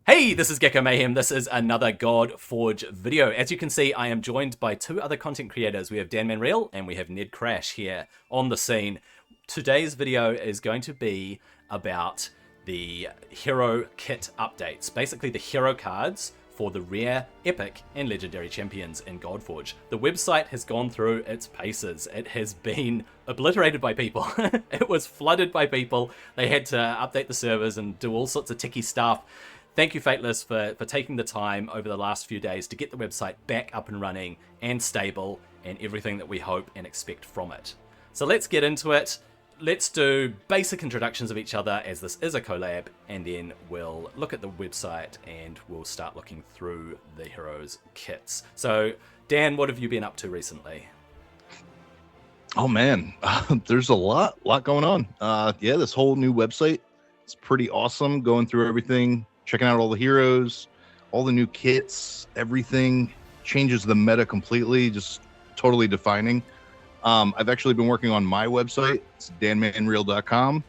Hey, this is Gecko Mayhem. This is another Godforge video. As you can see, I am joined by two other content creators. We have Dan Manreal and we have Ned Crash here on the scene. Today's video is going to be about the hero kit updates. Basically the hero cards for the rare, epic, and legendary champions in Godforge. The website has gone through its paces. It has been obliterated by people. It was flooded by people. They had to update the servers and do all sorts of ticky stuff. Thank you, Fateless, for taking the time over the last few days to get the website back up and running and stable and everything that we hope and expect from it. So let's get into it. Let's do basic introductions of each other as this is a collab, and then we'll look at the website and we'll start looking through the heroes kits. So, Dan, what have you been up to recently? Oh man, there's a lot going on. Yeah, this whole new website, it's pretty awesome. Going through everything, checking out all the heroes, all the new kits, everything changes the meta completely, just totally defining. I've actually been working on my website. It's danmanreal.com,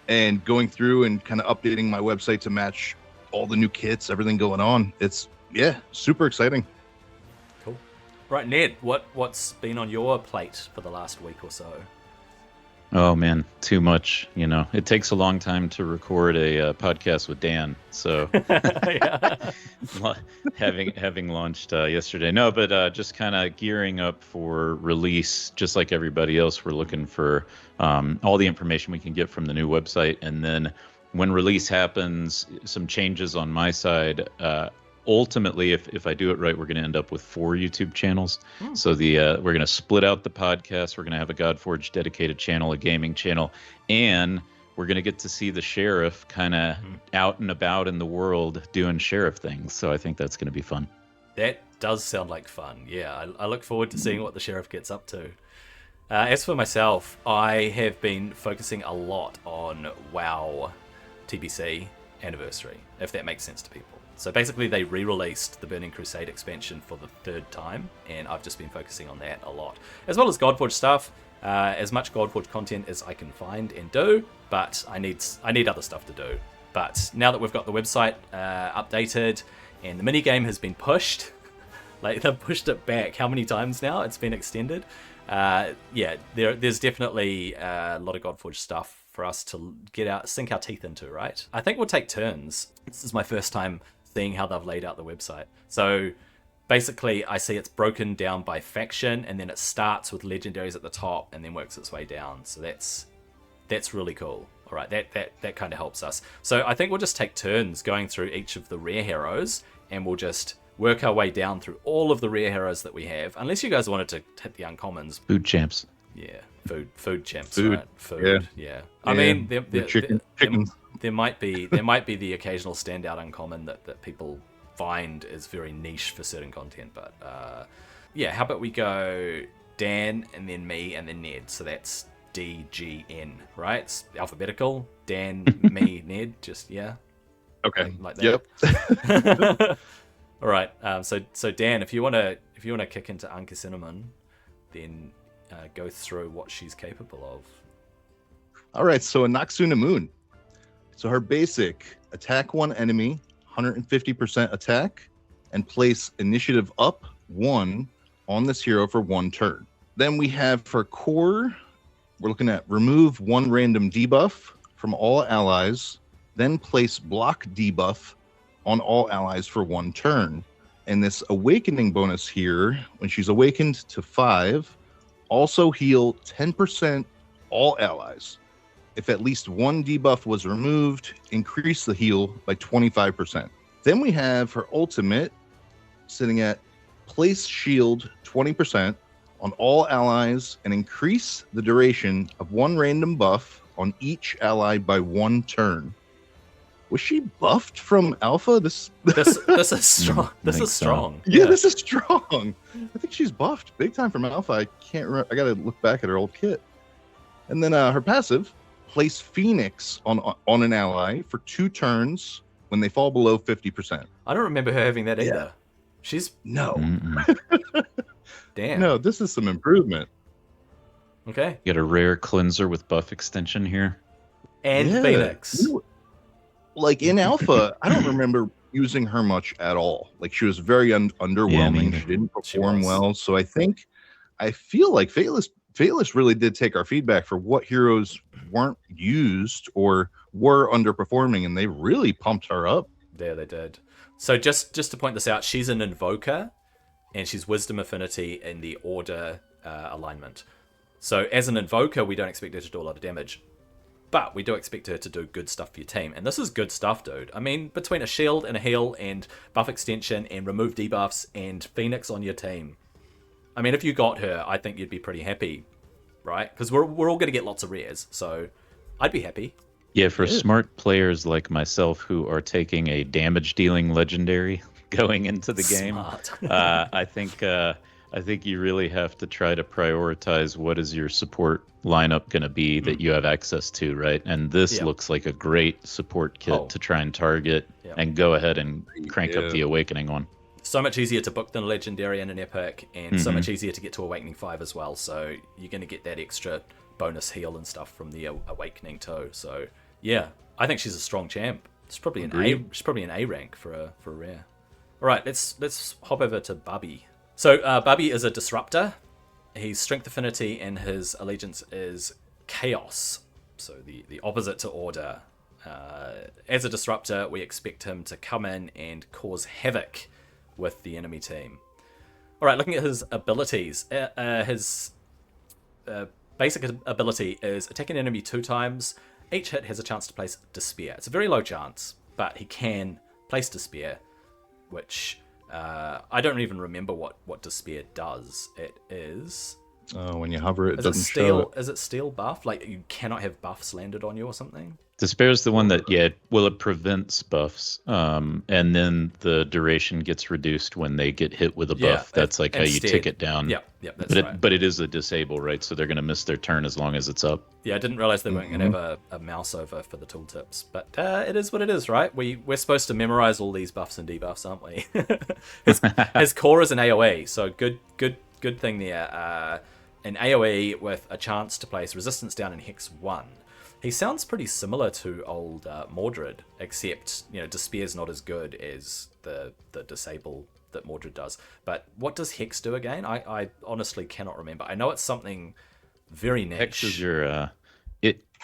and going through and kind of updating my website to match all the new kits, everything going on. It's, yeah, super exciting. Cool. Right, Ned, what's been on your plate for the last week or so? Oh man, too much. You know, it takes a long time to record a podcast with Dan. So, having launched yesterday, no, but just kind of gearing up for release. Just like everybody else, we're looking for all the information we can get from the new website, and then when release happens, some changes on my side. Ultimately, if I do it right, we're going to end up with 4 YouTube channels. So we're going to split out the podcast. We're going to have a Godforge dedicated channel, a gaming channel, and we're going to get to see the sheriff kind of out and about in the world doing sheriff things. So I think that's going to be fun. That does sound like fun. Yeah, I look forward to seeing what the sheriff gets up to. As for myself, I have been focusing a lot on WoW TBC Anniversary, if that makes sense to people. So basically they re-released the Burning Crusade expansion for the 3rd time, and I've just been focusing on that a lot. As well as Godforge stuff, as much Godforge content as I can find and do, but I need other stuff to do. But now that we've got the website updated and the minigame has been pushed, like they've pushed it back how many times now? It's been extended. Yeah, there's definitely a lot of Godforge stuff for us to sink our teeth into, right? I think we'll take turns. This is my first time seeing how they've laid out the website. So basically I see it's broken down by faction, and then it starts with legendaries at the top and then works its way down. So that's really cool. All right, that kind of helps us. So I think we'll just take turns going through each of the rare heroes, and we'll just work our way down through all of the rare heroes that we have, unless you guys wanted to hit the uncommons. Food champs. Yeah, food champs, Food. right? Food, yeah. I mean, there might be the occasional standout uncommon that people find is very niche for certain content, but yeah, how about we go Dan and then me and then Ned? So that's DGN, right? It's alphabetical. Dan, me, Ned. Just Okay. like that. Yep. All right. So Dan, if you wanna kick into Ankhesenamun, then go through what she's capable of. All right, so Ankhesenamun. So her basic, attack one enemy, 150% attack, and place initiative up 1 on this hero for 1 turn. Then we have for core, we're looking at remove 1 random debuff from all allies, then place block debuff on all allies for 1 turn. And this awakening bonus here, when she's awakened to 5, also heal 10% all allies. If at least 1 debuff was removed, increase the heal by 25%. Then we have her ultimate sitting at place shield 20% on all allies and increase the duration of 1 random buff on each ally by 1 turn. Was she buffed from alpha? This is strong. This is strong. Yeah, this is strong. I think she's buffed big time from alpha. I can't remember. I gotta look back at her old kit. And then her passive, place Phoenix on an ally for 2 turns when they fall below 50%. I don't remember her having that either. She's no. Damn. No, this is some improvement. Okay. Get a rare cleanser with buff extension here. And Phoenix. Like in alpha, I don't remember using her much at all. Like she was very underwhelming. She didn't perform well. So I feel like Fateless really did take our feedback for what heroes weren't used or were underperforming, and they really pumped her up. Yeah, they did. So just to point this out, she's an Invoker, and she's Wisdom Affinity in the Order alignment. So as an Invoker, we don't expect her to do a lot of damage, but we do expect her to do good stuff for your team. And this is good stuff, dude. I mean, between a shield and a heal and buff extension and remove debuffs and Phoenix on your team, I mean, if you got her, I think you'd be pretty happy, right? Because we're all going to get lots of rares, so I'd be happy. Yeah, for smart players like myself who are taking a damage-dealing legendary going into the game, I think you really have to try to prioritize what is your support lineup going to be that you have access to, right? And this looks like a great support kit to try and target and go ahead and crank up the Awakening on. So much easier to book than a Legendary and an Epic, and so much easier to get to Awakening 5 as well, so you're going to get that extra bonus heal and stuff from the Awakening too. So yeah, I think she's a strong champ. She's probably an A rank for a rare. All right, let's hop over to Babi. So Babi is a disruptor. He's Strength Affinity, and his allegiance is Chaos. So the opposite to Order. As a disruptor, we expect him to come in and cause havoc with the enemy team. All right, looking at his abilities, his basic ability is attack an enemy 2 times. Each hit has a chance to place Despair. It's a very low chance, but he can place Despair, which I don't even remember what Despair does. It is... when you hover, it doesn't show. Is it steel buff? Like, you cannot have buffs landed on you or something? Despair's the one that, it prevents buffs, and then the duration gets reduced when they get hit with a buff. That's like how you tick it down. Yeah, that's right. But it is a disable, right? So they're going to miss their turn as long as it's up. Yeah, I didn't realize they weren't going to have a mouse over for the tooltips. But it is what it is, right? We're supposed to memorize all these buffs and debuffs, aren't we? his core is an AoE, so good thing there. An AoE with a chance to place resistance down in Hex 1. He sounds pretty similar to old Mordred, except Despair's not as good as the disable that Mordred does. But what does Hex do again? I honestly cannot remember. I know it's something very niche. Hex is your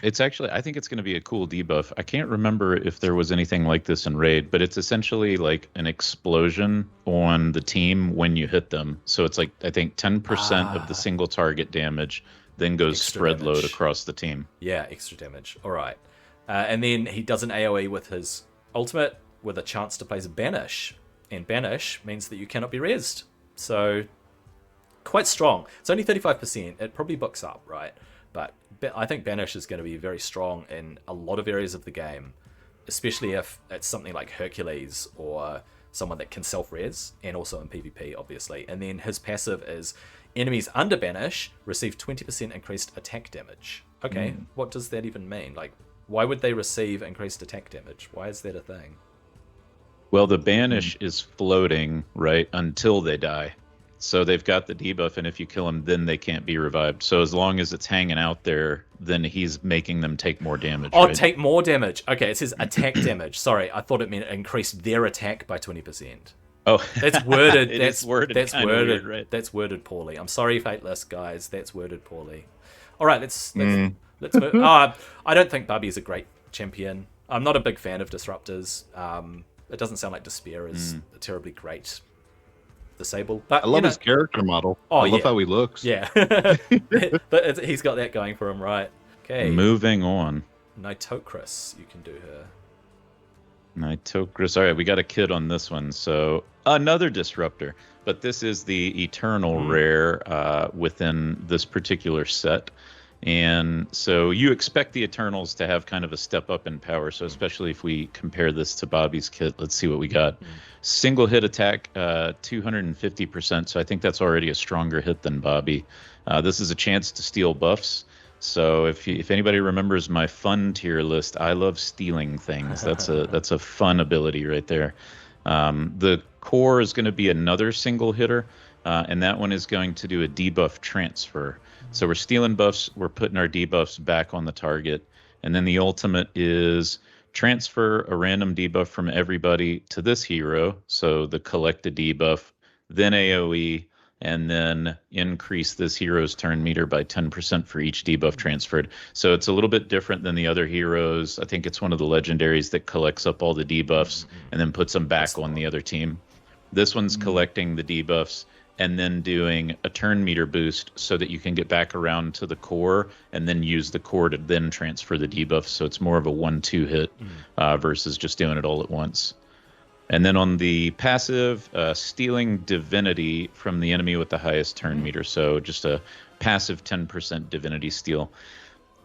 it's actually, I think it's going to be a cool debuff. I can't remember if there was anything like this in Raid, but it's essentially like an explosion on the team when you hit them. So it's like, I think 10% of the single target damage then goes extra spread damage. Load across the team. Yeah, extra damage. All right. And then he does an AoE with his ultimate with a chance to place Banish. And Banish means that you cannot be rezzed. So, quite strong. It's only 35%. It probably books up, right? But I think Banish is going to be very strong in a lot of areas of the game, especially if it's something like Hercules or someone that can self-res, and also in PvP, obviously. And then his passive is enemies under Banish receive 20% increased attack damage. Okay, what does that even mean? Like, why would they receive increased attack damage? Why is that a thing? Well, the Banish is floating, right, until they die. So they've got the debuff, and if you kill them, then they can't be revived. So as long as it's hanging out there, then he's making them take more damage. Oh, right? Take more damage. Okay, it says attack damage. Sorry, I thought it meant increase their attack by 20%. Oh, that's worded. That's worded. That's worded. Weird, right? That's worded poorly. I'm sorry, Fateless guys. That's worded poorly. All right, let's move. I don't think Babi is a great champion. I'm not a big fan of disruptors. It doesn't sound like Despair is a terribly great disable. But I love his character model. I love how he looks. Yeah, but he's got that going for him, right? Okay. Moving on. Nitocris, you can do her. Nitocris. All right, we got a kid on this one. So another disruptor, but this is the eternal rare within this particular set. And so you expect the Eternals to have kind of a step up in power. So especially if we compare this to Bobby's kit, let's see what we got. Single hit attack, 250%. So I think that's already a stronger hit than Bobby. This is a chance to steal buffs. So if anybody remembers my fun tier list, I love stealing things. That's a fun ability right there. The core is going to be another single hitter, and that one is going to do a debuff transfer. So we're stealing buffs, we're putting our debuffs back on the target, and then the ultimate is transfer a random debuff from everybody to this hero, so the collected debuff, then AoE, and then increase this hero's turn meter by 10% for each debuff transferred. So it's a little bit different than the other heroes. I think it's one of the legendaries that collects up all the debuffs and then puts them back on the other team. This one's collecting the debuffs and then doing a turn meter boost so that you can get back around to the core and then use the core to then transfer the debuffs. So it's more of a 1-2 hit versus just doing it all at once. And then on the passive, stealing divinity from the enemy with the highest turn meter. So just a passive 10% divinity steal.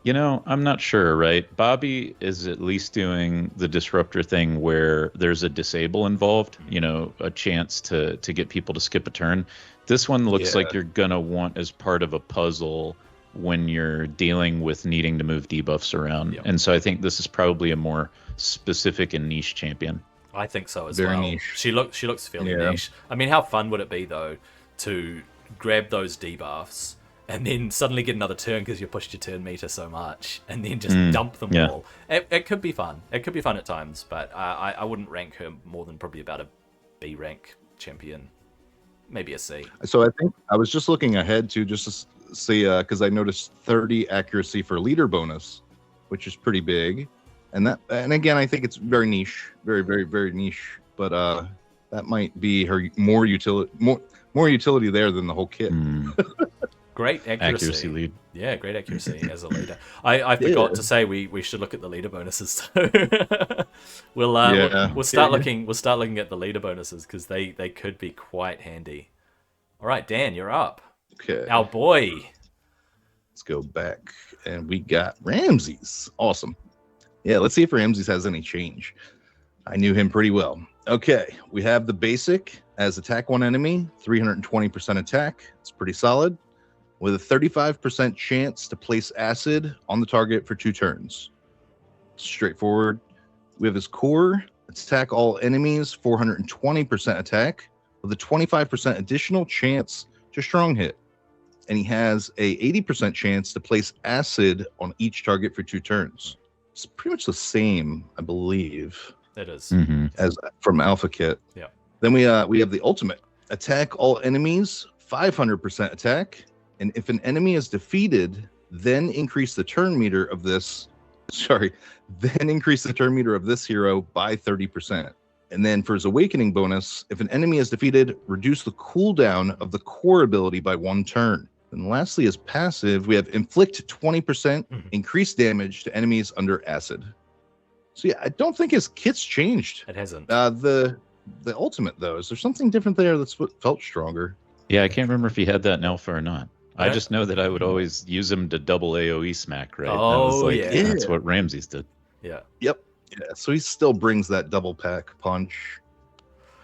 You know, I'm not sure, right? Babi is at least doing the disruptor thing where there's a disable involved, you know, a chance to get people to skip a turn. This one looks like you're going to want as part of a puzzle when you're dealing with needing to move debuffs around. And so I think this is probably a more specific and niche champion. I think so as Very well. niche. She looks fairly niche. I mean, how fun would it be, though, to grab those debuffs and then suddenly get another turn because you pushed your turn meter so much, and then just dump them all. It could be fun. It could be fun at times, but I wouldn't rank her more than probably about a B rank champion, maybe a C. So I think I was just looking ahead to just to see because I noticed 30 accuracy for leader bonus, which is pretty big, and again I think it's very niche, very very very niche, but that might be her more utility there than the whole kit. Great accuracy lead. Yeah, great accuracy as a leader. I forgot to say we should look at the leader bonuses too. We'll start looking at the leader bonuses because they could be quite handy. All right, Dan, you're up. Okay, Our boy. let's go back, and we got Ramses. Awesome. Yeah, let's see if Ramses has any change. I knew him pretty well. Okay, we have the basic as attack one enemy, 320% attack. It's pretty solid, with a 35% chance to place acid on the target for 2 turns. Straightforward. We have his core, attack all enemies, 420% attack, with a 25% additional chance to strong hit. And he has a 80% chance to place acid on each target for 2 turns. It's pretty much the same, I believe, It is. as from Alpha Kit. Yeah. Then we have the ultimate. Attack all enemies, 500% attack. And if an enemy is defeated, then increase the turn meter of this. Then increase the turn meter of this hero by 30%. And then for his awakening bonus, if an enemy is defeated, reduce the cooldown of the core ability by 1 turn. And lastly, as passive, we have inflict 20% increased damage to enemies under acid. So yeah, I don't think his kit's changed. It hasn't. The ultimate though, is there something different there that's what felt stronger? Yeah, I can't remember if he had that in Alpha or not. I just know that I would always use him to double AoE smack, right? Oh, That's what Ramses did. Yeah. Yep. Yeah. So he still brings that double pack punch.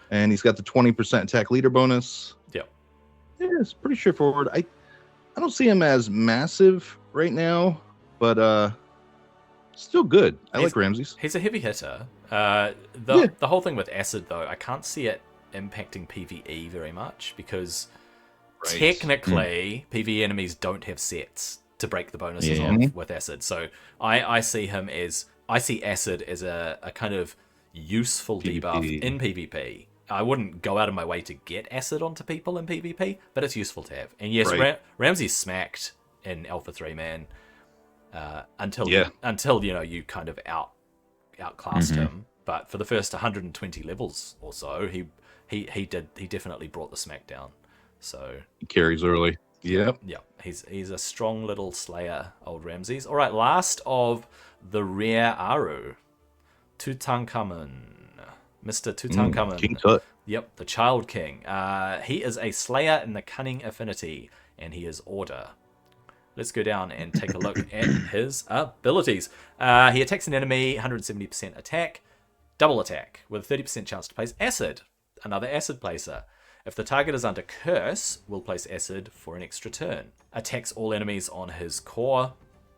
And he's got the 20% attack leader bonus. Yep. Yeah, it's pretty straightforward. I don't see him as massive right now, but still good. I like Ramses. He's a heavy hitter. The whole thing with acid, though, I can't see it impacting PvE very much because technically PvE enemies don't have sets to break the bonuses off with acid. So I see acid as a kind of useful debuff in PvP. I wouldn't go out of my way to get acid onto people in PvP, but it's useful to have. And yes, Ramses smacked in Alpha 3, man. Until you kind of outclassed him. But for the first 120 levels or so, he definitely brought the smack down. So he carries early. Yep. Yeah, he's a strong little slayer, old Ramses. All right, last of the rare Aru, Tutankhamun, Mr. Tutankhamun. King Tut. Yep, the Child King. He is a slayer in the Cunning Affinity, and he is Order. Let's go down and take a look at his abilities. He attacks an enemy, 170% attack, double attack, with a 30% chance to place acid, another acid placer. If the target is under curse, we'll place acid for an extra turn. Attacks all enemies on his core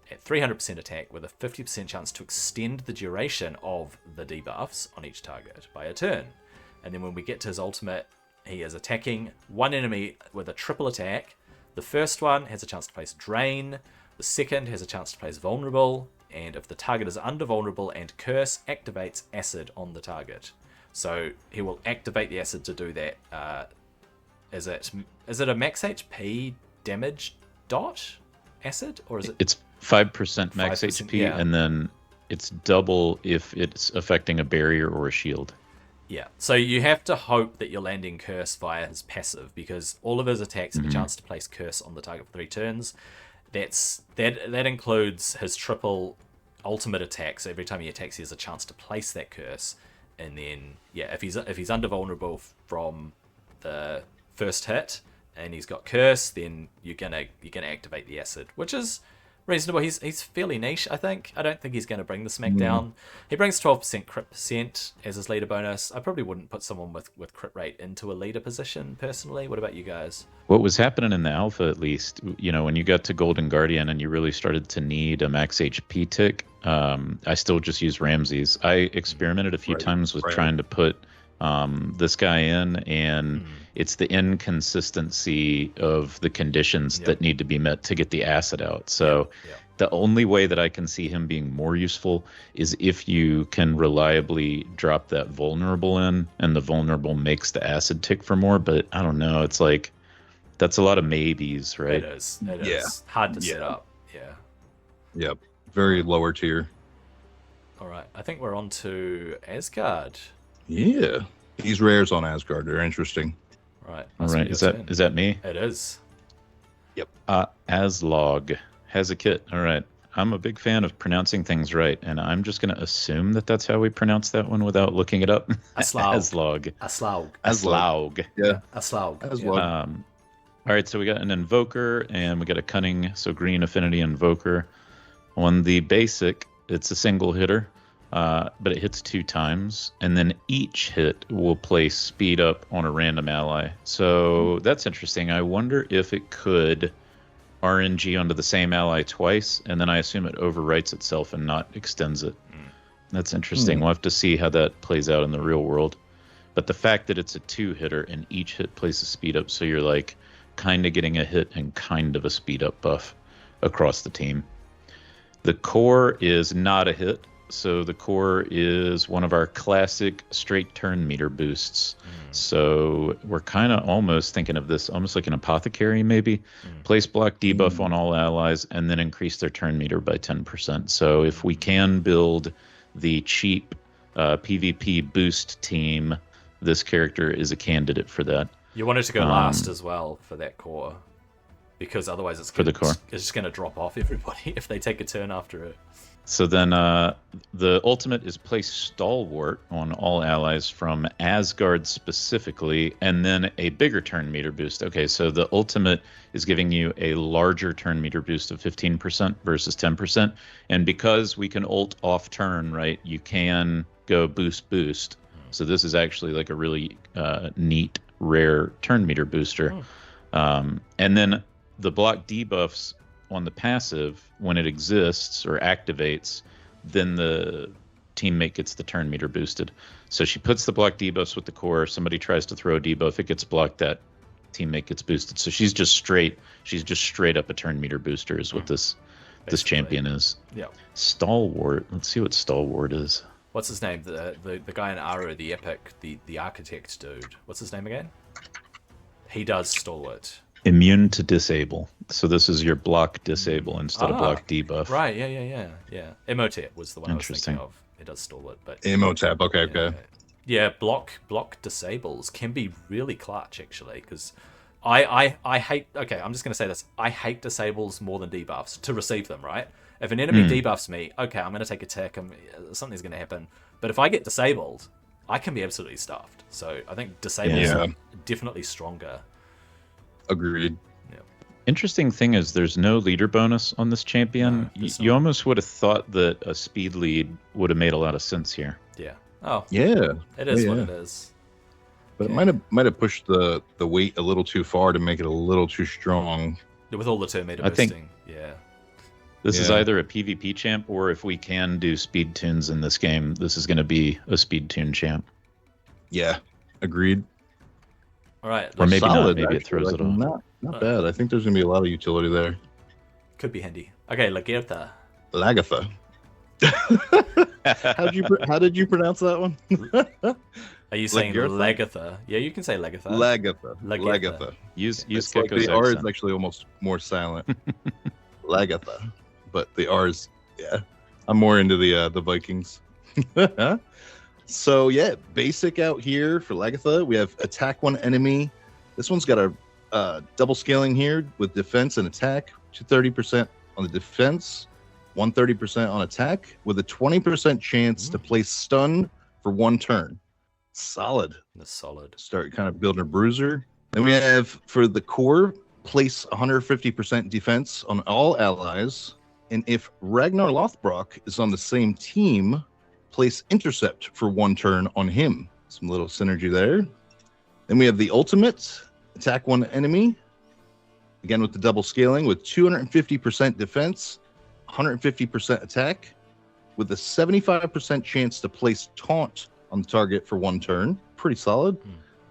at 300% attack, with a 50% chance to extend the duration of the debuffs on each target by a turn. And then when we get to his ultimate, he is attacking one enemy with a triple attack. The first one has a chance to place Drain. The second has a chance to place Vulnerable. and if the target is undervulnerable and curse activates acid on the target. So he will activate the acid to do that. Is it a max HP damage dot acid, or is it? It's 5% max 5%, HP, yeah. and then it's double if it's affecting a barrier or a shield. Yeah, so you have to hope that you're landing curse via his passive, because all of his attacks have a chance to place curse on the target for 3 turns. That includes his triple ultimate attacks. So every time he attacks, he has a chance to place that curse, and then if he's undervulnerable from the first hit and he's got curse, then you're gonna activate the acid, which is reasonable. He's fairly niche, I think. I don't think he's going to bring the smackdown. He brings 12% crit percent as his leader bonus. I probably wouldn't put someone with crit rate into a leader position personally. What about you guys? What was happening in the alpha, at least, when you got to Golden Guardian and you really started to need a max HP tick, I still just use Ramses. I experimented a few times with trying to put this guy in, and it's the inconsistency of the conditions that need to be met to get the acid out. So the only way that I can see him being more useful is if you can reliably drop that vulnerable in, and the vulnerable makes the acid tick for more. But I don't know. It's like, that's a lot of maybes, right? It is hard to set up. Yeah. Yep. Very lower tier. All right. I think we're on to Asgard. Yeah. These rares on Asgard are interesting. Right. All right. Is that me? It is. Yep. Aslaug has a kit. All right. I'm a big fan of pronouncing things right, and I'm just going to assume that that's how we pronounce that one without looking it up. Aslaug. Aslaug. Yeah. Aslaug. All right. So we got an Invoker, and we got a Cunning, so green affinity Invoker. On the basic, it's a single hitter. But it hits 2 times, and then each hit will place speed up on a random ally. So that's interesting. I wonder if it could RNG onto the same ally twice, and then I assume it overwrites itself and not extends it. That's interesting. We'll have to see how that plays out in the real world. But the fact that it's a 2-hitter and each hit places speed up, so you're like kind of getting a hit and kind of a speed up buff across the team. The core is not a hit. So the core is one of our classic straight turn meter boosts. So we're kind of almost thinking of this almost like an apothecary, maybe. Place block debuff on all allies and then increase their turn meter by 10%. So if we can build the cheap PvP boost team, this character is a candidate for that. You want it to go last as well for that core, because otherwise it's just going to drop off everybody if they take a turn after it. So then the ultimate is place Stalwart on all allies from Asgard specifically, and then a bigger turn meter boost. Okay, so the ultimate is giving you a larger turn meter boost of 15% versus 10%. And because we can ult off turn, right, you can go boost. So this is actually like a really neat, rare turn meter booster. And then the block debuffs on the passive, when it exists or activates, then the teammate gets the turn meter boosted. So she puts the block debuffs with the core. Somebody tries to throw a debuff, it gets blocked, that teammate gets boosted. So she's just straight up a turn meter booster is what this champion is. Yeah. Stalwart. Let's see what Stalwart is. What's his name? The guy in Aru, the epic, the architect dude. What's his name again? He does Stalwart. Immune to disable. So this is your block disable instead of block debuff. Right, yeah. Emotep was the one I was thinking of. It does Stalwart, but Emotep, okay. Yeah, block disables can be really clutch actually, because I hate. Okay, I'm just gonna say this. I hate disables more than debuffs to receive them. Right. If an enemy debuffs me, okay, I'm gonna take a tick. Something's gonna happen. But if I get disabled, I can be absolutely stuffed. So I think disables are definitely stronger. Agreed. Yeah. Interesting thing is there's no leader bonus on this champion. You almost would have thought that a speed lead would have made a lot of sense here. Yeah. Oh. Yeah. It is what it is. But it might have pushed the weight a little too far to make it a little too strong. With all the turn meter boosting. This is either a PvP champ, or if we can do speed tunes in this game, this is going to be a speed tune champ. Yeah. Agreed. All right. Or maybe solid, not. Maybe it throws it off. Not bad. I think there's going to be a lot of utility there. Could be handy. Okay, Lagertha. Lagertha. How did you pronounce that one? Are you saying Lagertha? Lagertha? Yeah, you can say Lagertha. Lagertha. Lagertha. Lagertha. Use It's like Gecko's the R is accent. actually almost more silent. Lagertha. But the R is, yeah. I'm more into the Vikings. So yeah, basic out here for Lagertha. We have attack one enemy. This one's got a double scaling here with defense and attack. 230% on the defense, 130% on attack, with a 20% chance to place stun for 1 turn. Solid. That's solid. Start kind of building a bruiser. Then we have for the core, place 150% defense on all allies. And if Ragnar Lothbrok is on the same team, place intercept for 1 turn on him. Some little synergy there. Then we have the ultimate, attack one enemy. Again with the double scaling with 250% defense, 150% attack, with a 75% chance to place taunt on the target for 1 turn. Pretty solid.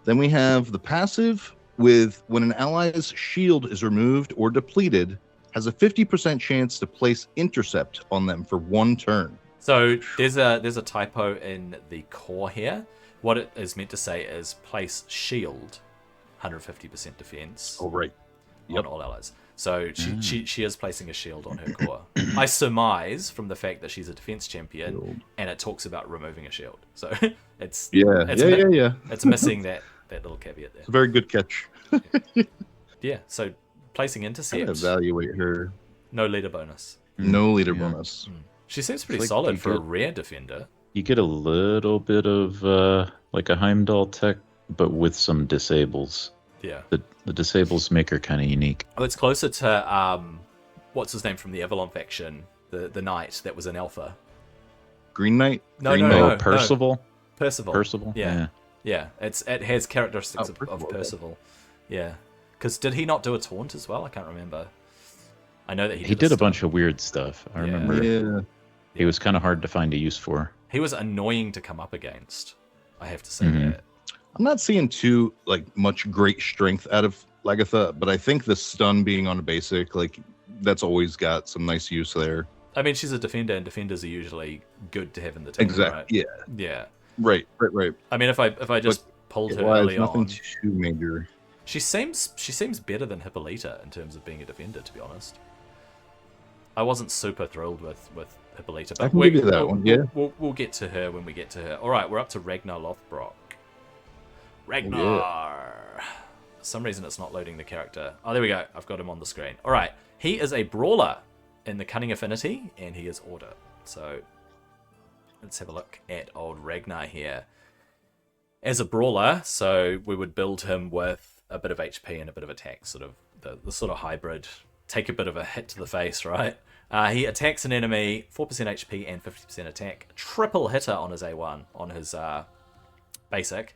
Then we have the passive with when an ally's shield is removed or depleted, has a 50% chance to place intercept on them for 1 turn. So there's a typo in the core here. What it is meant to say is place shield, 150% defense. Oh, right. On all allies. So she is placing a shield on her core. I surmise from the fact that she's a defense champion and it talks about removing a shield. So it's it's missing that little caveat there. It's a very good catch. Yeah, so placing intercept. Evaluate her. No leader bonus. No leader bonus. She seems pretty Like solid you for a get- rare defender. You get a little bit of like a Heimdall tech, but with some disables. Yeah. The disables make her kind of unique. Oh, it's closer to what's his name from the Avalon faction, the knight that was in Alpha. Green Knight? No, Green no, Knight? no. Percival. Percival. Yeah. Yeah. It has characteristics of Percival, okay. Percival. Yeah. Because did he not do a taunt as well? I can't remember. I know that He did a bunch of weird stuff. I Yeah. remember Yeah. he was kind of hard to find a use for. He was annoying to come up against. I have to say Mhm. that. I'm not seeing too much great strength out of Lagertha, but I think the stun being on a basic, that's always got some nice use there. I mean, she's a defender, and defenders are usually good to have in the team, Exactly. right? Yeah. Yeah. Right. I mean, if I just pulled her Why early nothing on, too major. she seems better than Hippolyta in terms of being a defender, to be honest. I wasn't super thrilled with Hippolyta, but I can give you that one, yeah. We'll get to her when we get to her. All right, we're up to Ragnar Lothbrok. Ragnar. For some reason, it's not loading the character. Oh, there we go. I've got him on the screen. All right, he is a brawler in the Cunning Affinity, and he is Order. So let's have a look at old Ragnar here. As a brawler, so we would build him with a bit of HP and a bit of attack, sort of the sort of hybrid. Take a bit of a hit to the face, right? He attacks an enemy, 4% HP and 50% attack. Triple hitter on his A1, on his basic.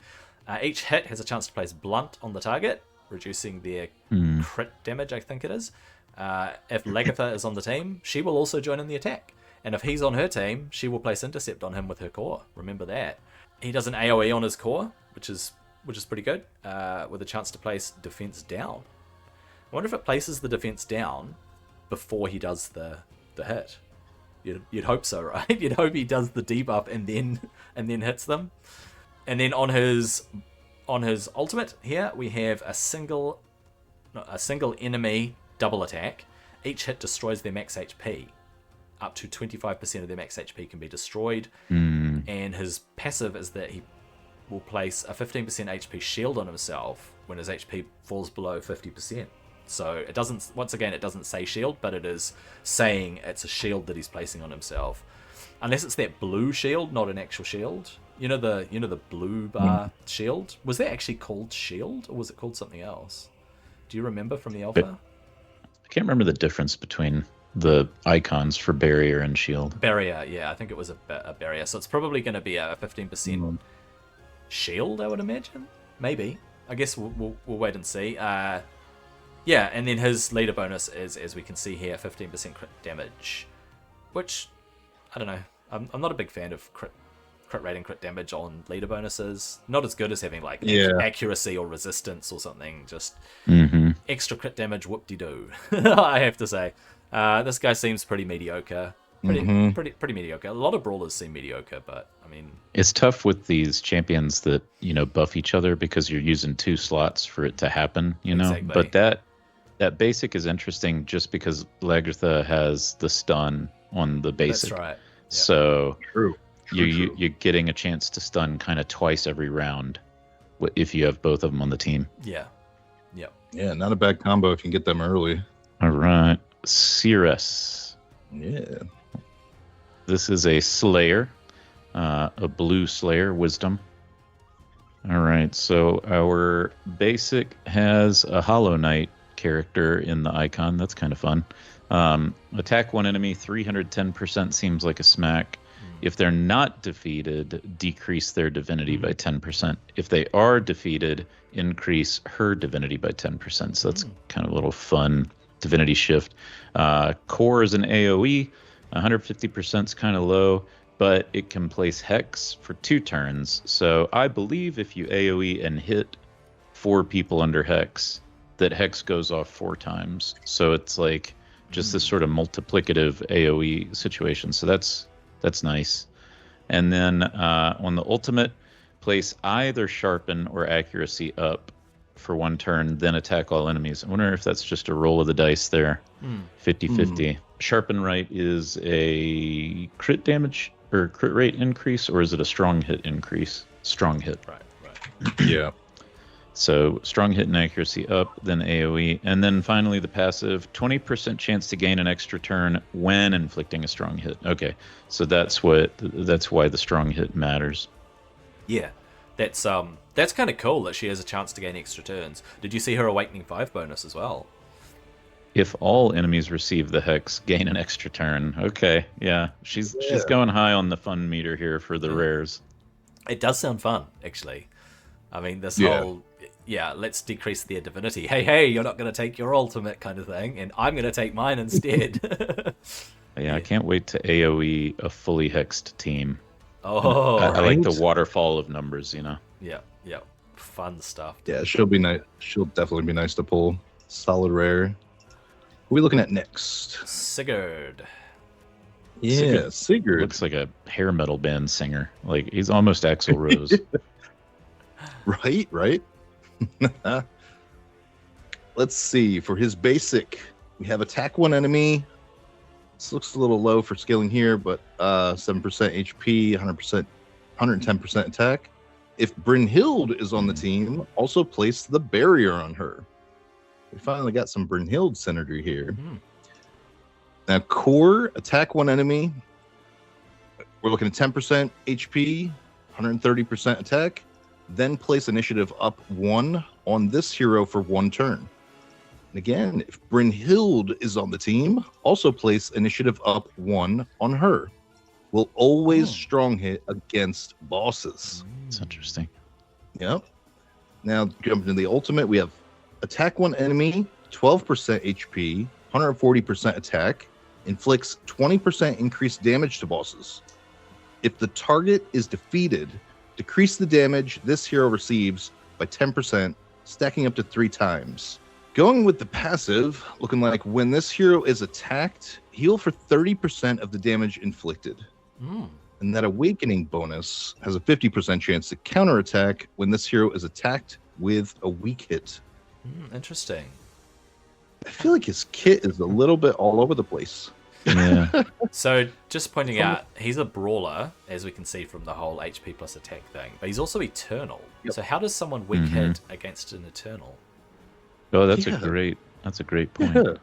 Each hit has a chance to place blunt on the target, reducing their crit damage, I think it is. If Lagertha is on the team, she will also join in the attack. And if he's on her team, she will place intercept on him with her core. Remember that. He does an AoE on his core, which is pretty good, with a chance to place defense down. I wonder if it places the defense down before he does the hit. You'd hope so, right? You'd hope he does the debuff and then hits them. And then on his ultimate here, we have a single enemy double attack. Each hit destroys their max HP. Up to 25% of their max HP can be destroyed. And his passive is that he will place a 15% HP shield on himself when his HP falls below 50%. So it doesn't say shield, but it is saying it's a shield that he's placing on himself. Unless it's that blue shield, not an actual shield. You know the blue bar shield? Was that actually called shield, or was it called something else? Do you remember from the alpha? I can't remember the difference between the icons for barrier and shield. Barrier, yeah, I think it was a barrier. So it's probably going to be a 15% shield, I would imagine. Maybe. I guess we'll wait and see. Yeah, and then his leader bonus is, as we can see here, 15% crit damage, which, I don't know, I'm not a big fan of crit rate and crit damage on leader bonuses. Not as good as having accuracy or resistance or something, just extra crit damage, whoop-de-doo, I have to say. This guy seems pretty mediocre. Pretty mediocre. A lot of brawlers seem mediocre, but I mean, it's tough with these champions that buff each other because you're using 2 slots for it to happen. Exactly. But that basic is interesting just because Lagertha has the stun on the basic. That's right. Yeah. So True. You're getting a chance to stun kind of twice every round if you have both of them on the team. Yeah. Yep. Yeah, not a bad combo if you can get them early. All right. Seeress. Yeah. This is a Slayer, a blue Slayer, Wisdom. All right, so our basic has a Hollow Knight character in the icon. That's kind of fun. Attack one enemy, 310% seems like a smack. If they're not defeated, decrease their divinity by 10%. If they are defeated, increase her divinity by 10%. So that's kind of a little fun divinity shift. Core is an AoE. 150% is kind of low, but it can place Hex for 2 turns. So I believe if you AoE and hit 4 people under Hex, that Hex goes off 4 times. So it's like just this sort of multiplicative AoE situation. So that's nice. And then on the ultimate, place either Sharpen or Accuracy up for 1 turn, then attack all enemies. I wonder if that's just a roll of the dice there. 50-50. Sharpen right is a crit damage or crit rate increase, or is it a strong hit increase? Strong hit. Right. Yeah. So strong hit and accuracy up, then AoE. And then finally the passive, 20% chance to gain an extra turn when inflicting a strong hit. Okay, so that's why the strong hit matters. Yeah, that's kind of cool that she has a chance to gain extra turns. Did you see her Awakening 5 bonus as well? If all enemies receive the Hex, gain an extra turn. Okay, yeah. She's going high on the fun meter here for the rares. It does sound fun, actually. I mean, this whole, let's decrease their divinity. Hey, you're not going to take your ultimate kind of thing, and I'm going to take mine instead. I can't wait to AoE a fully hexed team. Oh, I like the waterfall of numbers, Yeah, fun stuff. Yeah, she'll be nice. She'll definitely be nice to pull. Solid rare. Who are we looking at next? Sigurd. Yeah, Sigurd. Looks like a hair metal band singer. Like he's almost Axl Rose. Right. Let's see. For his basic, we have attack 1 enemy. This looks a little low for scaling here, but 7% HP, 100%, 110% attack. If Brynhild is on the team, also place the barrier on her. We finally got some Brynhild synergy here. Now, core, attack 1 enemy. We're looking at 10% HP, 130% attack. Then place initiative up 1 on this hero for 1 turn. And again, if Brynhild is on the team, also place initiative up 1 on her. Will always strong hit against bosses. That's interesting. Yep. Now, jumping to the ultimate, we have attack 1 enemy, 12% HP, 140% attack, inflicts 20% increased damage to bosses. If the target is defeated, decrease the damage this hero receives by 10%, stacking up to 3 times. Going with the passive, looking like when this hero is attacked, heal for 30% of the damage inflicted. And that awakening bonus has a 50% chance to counterattack when this hero is attacked with a weak hit. Interesting. I feel like his kit is a little bit all over the place. Yeah. So, just pointing out, he's a brawler, as we can see from the whole HP plus attack thing, but he's also eternal. Yep. So how does someone weak hit against an eternal? Oh, that's a great point. Yeah,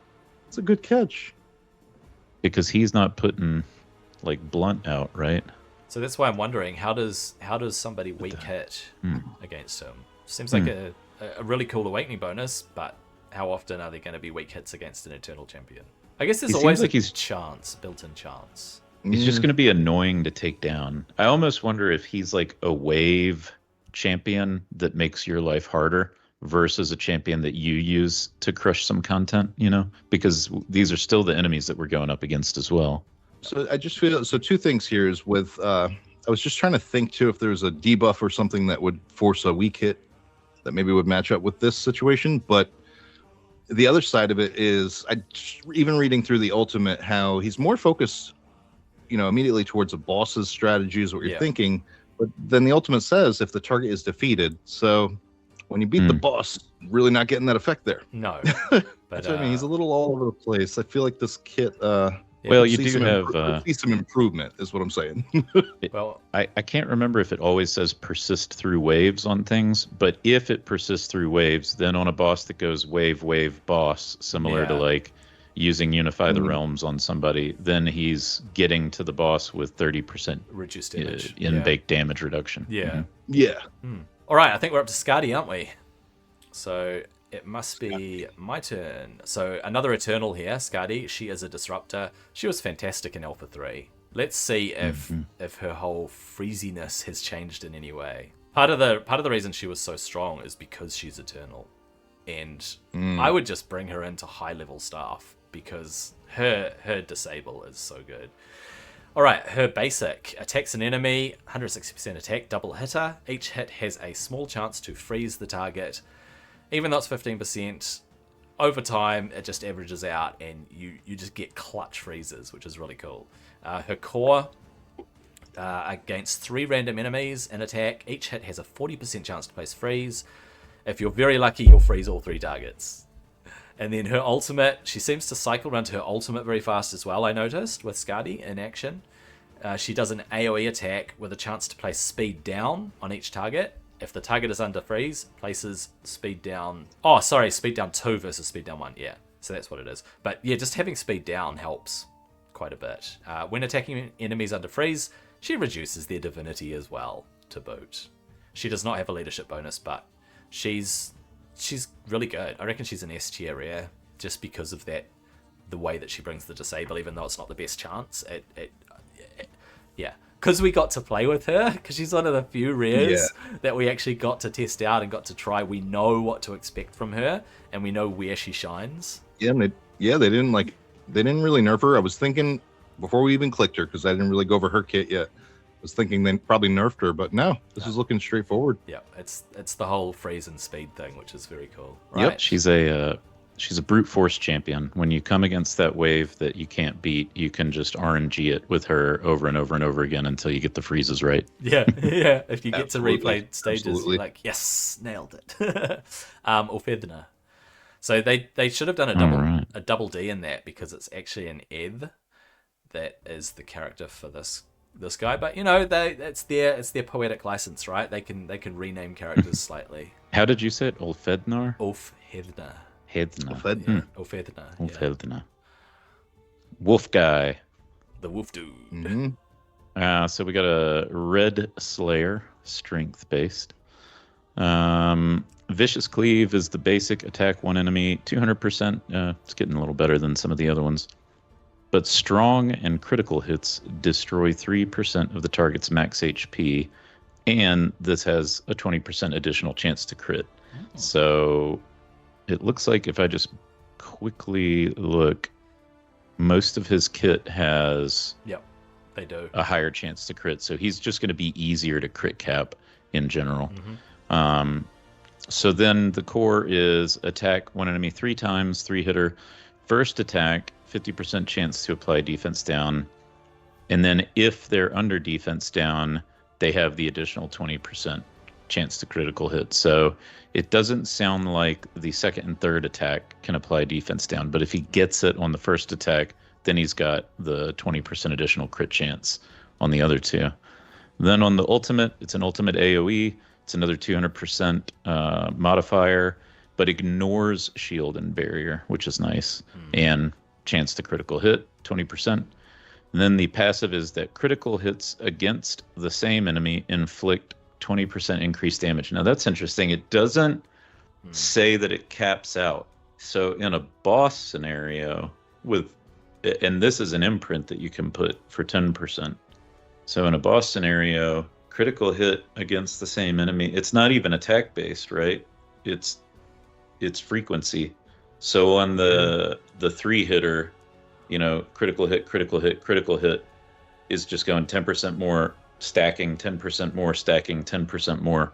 it's a good catch. Because he's not putting like blunt out, right? So that's why I'm wondering, how does somebody weak hit against him? Seems like a really cool awakening bonus, but how often are they going to be weak hits against an eternal champion? I guess there's always like chance, built-in chance. He's just going to be annoying to take down. I almost wonder if he's like a wave champion that makes your life harder versus a champion that you use to crush some content, because these are still the enemies that we're going up against as well. So I just feel, 2 things here is with, I was just trying to think too if there's a debuff or something that would force a weak hit that maybe would match up with this situation, but the other side of it is, even reading through the ultimate, how he's more focused immediately towards a boss's strategy is what you're Yeah. thinking. But then the ultimate says if the target is defeated. So when you beat the boss, really not getting that effect there. No. But But I mean, he's a little all over the place. I feel like this kit. Well, you do have see some improvement, is what I'm saying. well, I can't remember if it always says persist through waves on things, but if it persists through waves, then on a boss that goes wave, boss, similar to like using Unify the Realms on somebody, then he's getting to the boss with 30% reduced damage. in-baked damage reduction. Yeah. Yeah. All right, I think we're up to Skadi, aren't we? So it must be my turn. So another Eternal here, Skadi. She is a disruptor. She was fantastic in Alpha 3. Let's see if her whole freeziness has changed in any way. Part of the reason she was so strong is because she's Eternal. And I would just bring her into high-level staff because her disable is so good. All right, her basic attacks an enemy, 160% attack, double hitter. Each hit has a small chance to freeze the target. Even though it's 15%, over time it just averages out and you just get clutch freezes, which is really cool. Her core, against 3 random enemies in attack, each hit has a 40% chance to place freeze. If you're very lucky, you'll freeze all 3 targets. And then her ultimate, she seems to cycle around to her ultimate very fast as well, I noticed, with Skadi in action. She does an AoE attack with a chance to place speed down on each target. If the target is under freeze, places speed down... Oh, sorry, speed down 2 versus speed down 1, yeah. So that's what it is. But yeah, just having speed down helps quite a bit. When attacking enemies under freeze, she reduces their divinity as well, to boot. She does not have a leadership bonus, but she's really good. I reckon she's an S tier rare just because of that, the way that she brings the disable, even though it's not the best chance. Yeah, because we got to play with her, because she's one of the few rares that we actually got to test out and got to try. We know what to expect from her, and we know where she shines. Yeah, they didn't really nerf her. I was thinking before we even clicked her, because I didn't really go over her kit yet. I was thinking they probably nerfed her, but no, this is looking straightforward. Yeah, it's the whole freeze and speed thing, which is very cool. Right? Yep, she's a brute force champion. When you come against that wave that you can't beat, you can just RNG it with her over and over and over again until you get the freezes right. Yeah. If you get to replay stages, you're like, yes, nailed it. Ulfhednar. So they should have done a double D in that, because it's actually an Eth that is the character for this guy. But it's their poetic license, right? They can rename characters slightly. How did you say it? Ulfhednar? Ulfhednar. Ulfhednar. Wolf guy. The wolf dude. Mm-hmm. So we got a red slayer, strength based. Vicious cleave is the basic, attack one enemy 200%. It's getting a little better than some of the other ones. But strong and critical hits destroy 3% of the target's max HP, and this has a 20% additional chance to crit. So it looks like, if I just quickly look, most of his kit has they do a higher chance to crit. So he's just going to be easier to crit cap in general. So then the core is attack one enemy 3 times, 3 hitter. First attack, 50% chance to apply defense down. And then if they're under defense down, they have the additional 20% chance to critical hit. So it doesn't sound like the second and third attack can apply defense down, but if he gets it on the first attack, then he's got the 20% additional crit chance on the other 2. Then on the ultimate, it's an ultimate AoE. It's another 200% modifier, but ignores shield and barrier, which is nice. And chance to critical hit, 20%. And then the passive is that critical hits against the same enemy inflict 20% increased damage. Now that's interesting. It doesn't say that it caps out. So in a boss scenario and this is an imprint that you can put for 10%. So in a boss scenario, critical hit against the same enemy, it's not even attack based, right? It's frequency. So on the 3 hitter, critical hit is just going 10% more, stacking 10% more, stacking 10% more.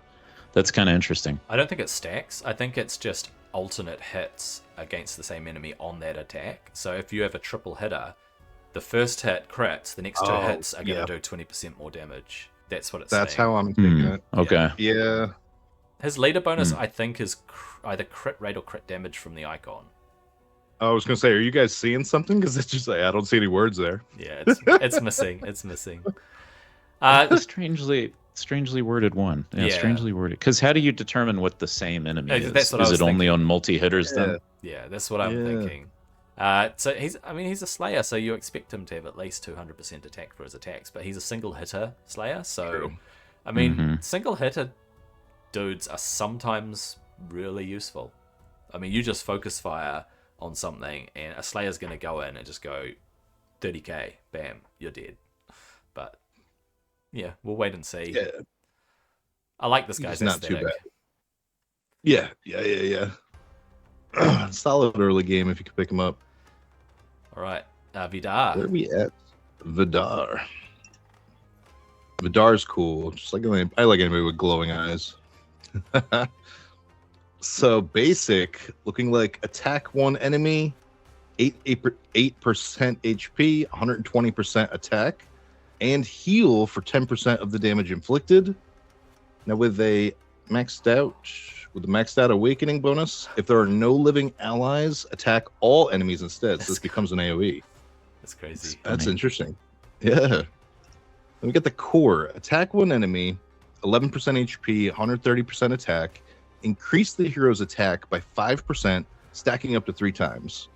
That's kind of interesting. I don't think it stacks. I think it's just alternate hits against the same enemy on that attack. So if you have a triple hitter, the first hit crits, the next two Oh, hits are going yeah. to do 20% more damage. That's what it's That's saying. how I'm thinking it. Okay. Yeah. His leader bonus, I think, is either crit rate or crit damage from the icon. I was gonna say, are you guys seeing something? Because it's just like I don't see any words there. Yeah, it's missing. It's missing. Strangely worded one. Yeah, Yeah. strangely worded. Because how do you determine what the same enemy is? That's what I Is was it only thinking. on multi-hitters then? Yeah, that's what I'm thinking. So he's a Slayer, so you expect him to have at least 200% attack for his attacks, but he's a single hitter Slayer, so True. I mean, single hitter dudes are sometimes really useful. I mean, you just focus fire on something, and a Slayer's going to go in and just go 30k, bam, you're dead. But yeah, we'll wait and see. Yeah. I like this guy's He's not too aesthetic. bad. Yeah. Solid early game if you could pick him up. All right, Vidar. Where are we at? Vidar. Vidar's cool. Just like I like anybody with glowing eyes. So basic, looking like attack one enemy, 8% HP, 120% attack, and heal for 10% of the damage inflicted. Now with a maxed out awakening bonus, if there are no living allies, attack all enemies instead. So this becomes an AoE. That's crazy. That's interesting. Yeah. Let me get the core. Attack one enemy, 11% HP, 130% attack. Increase the hero's attack by 5%, stacking up to 3 times.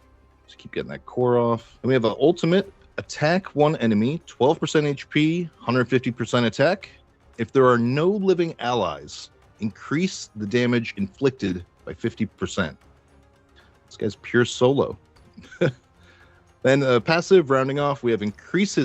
Just keep getting that core off. And we have an ultimate. Attack one enemy, 12% HP, 150% attack. If there are no living allies, increase the damage inflicted by 50%. This guy's pure solo. Then passive, rounding off, we have increase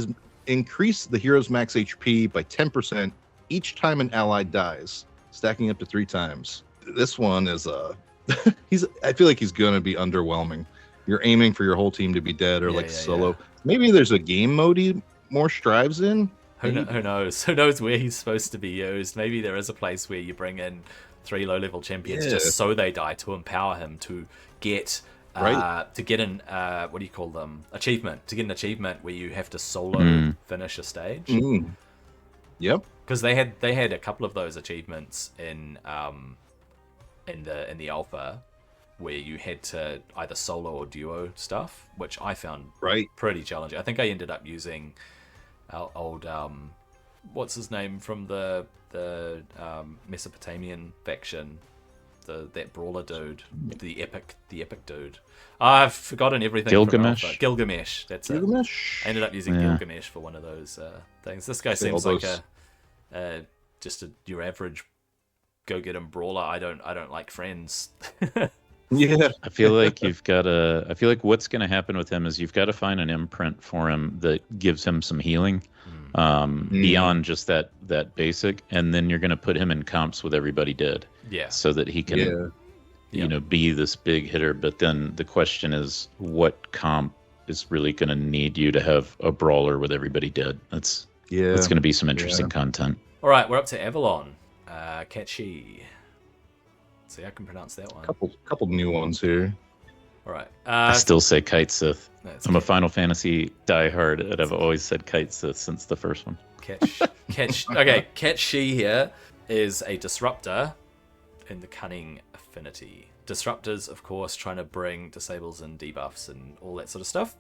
the hero's max HP by 10% each time an ally dies, stacking up to 3 times. This one is I feel like he's gonna be underwhelming. You're aiming for your whole team to be dead or solo. Yeah. Maybe there's a game mode he more strives in. Who knows? Who knows where he's supposed to be used? Maybe there is a place where you bring in 3 low-level champions just so they die to empower him to get to get an what do you call them? Achievement. To get an achievement where you have to solo finish a stage. Yep. Because they had a couple of those achievements in the alpha, where you had to either solo or duo stuff, which I found pretty challenging. I think I ended up using our old what's his name from the Mesopotamian faction, that brawler dude, the epic dude. I've forgotten everything. Gilgamesh. That's Gilgamesh. it. I ended up using Gilgamesh for one of those things. This guy seems like just your average go get him brawler. I don't like friends. Yeah, I feel like what's going to happen with him is you've got to find an imprint for him that gives him some healing beyond just that basic, and then you're going to put him in comps with everybody dead. Yeah. So that he can, be this big hitter. But then the question is, what comp is really going to need you to have a brawler with everybody dead? That's going to be some interesting content. All right, we're up to Avalon. Catchy. See, I can pronounce that one. Couple new ones here. All right. I still say Cait Sith. I'm a Final Fantasy diehard, and I've always said Cait Sith since the first one. Okay, Catchy here is a disruptor in the Cunning Affinity. Disruptors, of course, trying to bring disables and debuffs and all that sort of stuff.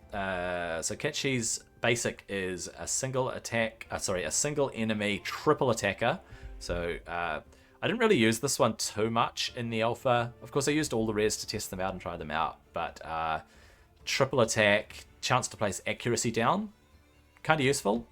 So Catchy's basic is a single enemy triple attacker. So I didn't really use this one too much in the alpha. Of course, I used all the rares to test them out and try them out. But triple attack, chance to place accuracy down, kind of useful.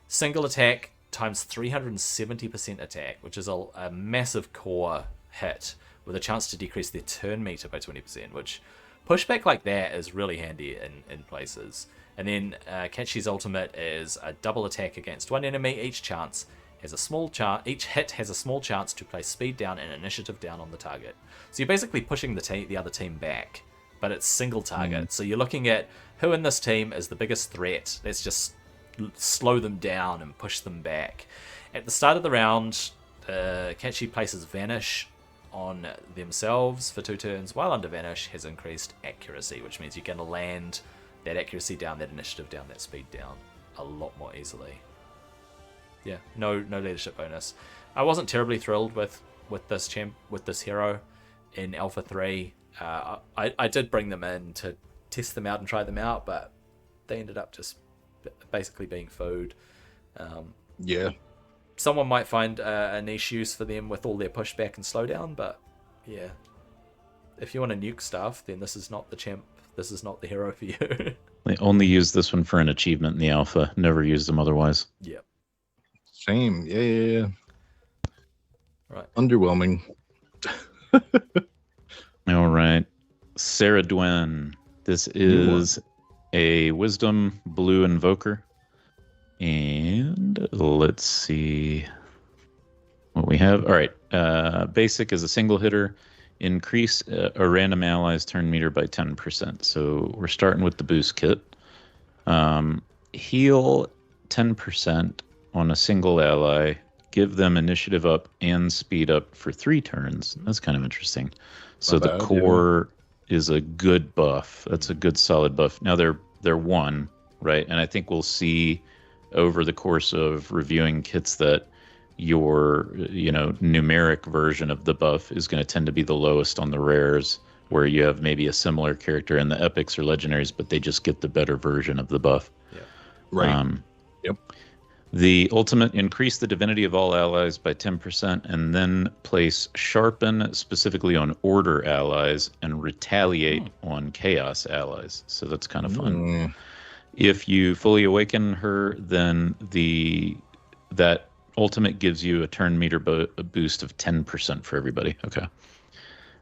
Single attack times 370% attack, which is a massive core hit with a chance to decrease their turn meter by 20%, which pushback like that is really handy in places. And then Catchy's ultimate is a double attack against one enemy. Each hit has a small chance to place speed down and initiative down on the target. So you're basically pushing the other team back, but it's single target. So you're looking at who in this team is the biggest threat. Let's just slow them down and push them back. At the start of the round, Catchy places Vanish on themselves for 2 turns, while under Vanish has increased accuracy, which means you're going to land that accuracy down, that initiative down, that speed down a lot more easily. Yeah, no leadership bonus. I wasn't terribly thrilled with this hero in Alpha 3. I did bring them in to test them out and try them out, but they ended up just basically being food. Yeah. Someone might find a niche use for them with all their pushback and slowdown, but yeah. If you want to nuke stuff, then this is not the champ. This is not the hero for you. They only used this one for an achievement in the alpha. Never used them otherwise. Yep. Same. Yeah. Right. Underwhelming. All right. Ceridwen. This is a Wisdom Blue Invoker. And let's see what we have. All right. Basic is a single hitter. Increase a random ally's turn meter by 10%. So we're starting with the boost kit. Heal 10% on a single ally. Give them initiative up and speed up for 3 turns. That's kind of interesting. So the core is a good buff. That's a good solid buff. Now they're 1, right? And I think we'll see over the course of reviewing kits that your numeric version of the buff is going to tend to be the lowest on the rares, where you have maybe a similar character in the epics or legendaries, but they just get the better version of the buff. Yeah. Right. Yep. The ultimate, increase the divinity of all allies by 10%, and then place sharpen specifically on order allies and retaliate on chaos allies. So that's kind of fun. If you fully awaken her, then that ultimate gives you a turn meter boost of 10% for everybody. Okay.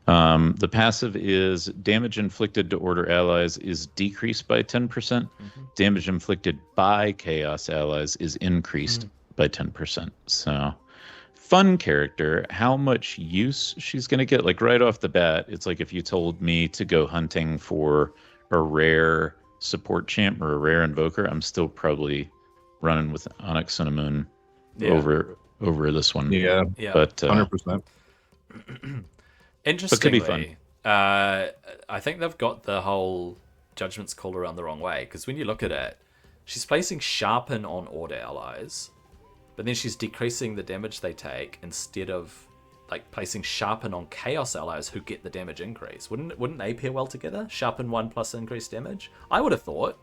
The passive is damage inflicted to order allies is decreased by 10%. Damage inflicted by chaos allies is increased by 10%. So fun character. How much use she's going to get? Like right off the bat, it's like if you told me to go hunting for a rare support champ or a rare invoker, I'm still probably running with Ankhesenamun over this one. Yeah. But 100%. Interestingly, could be fun. I think they've got the whole Judgment's Call around the wrong way, because when you look at it, she's placing Sharpen on order allies, but then she's decreasing the damage they take instead of like placing Sharpen on Chaos allies who get the damage increase. Wouldn't they pair well together? Sharpen 1 plus increased damage? I would have thought.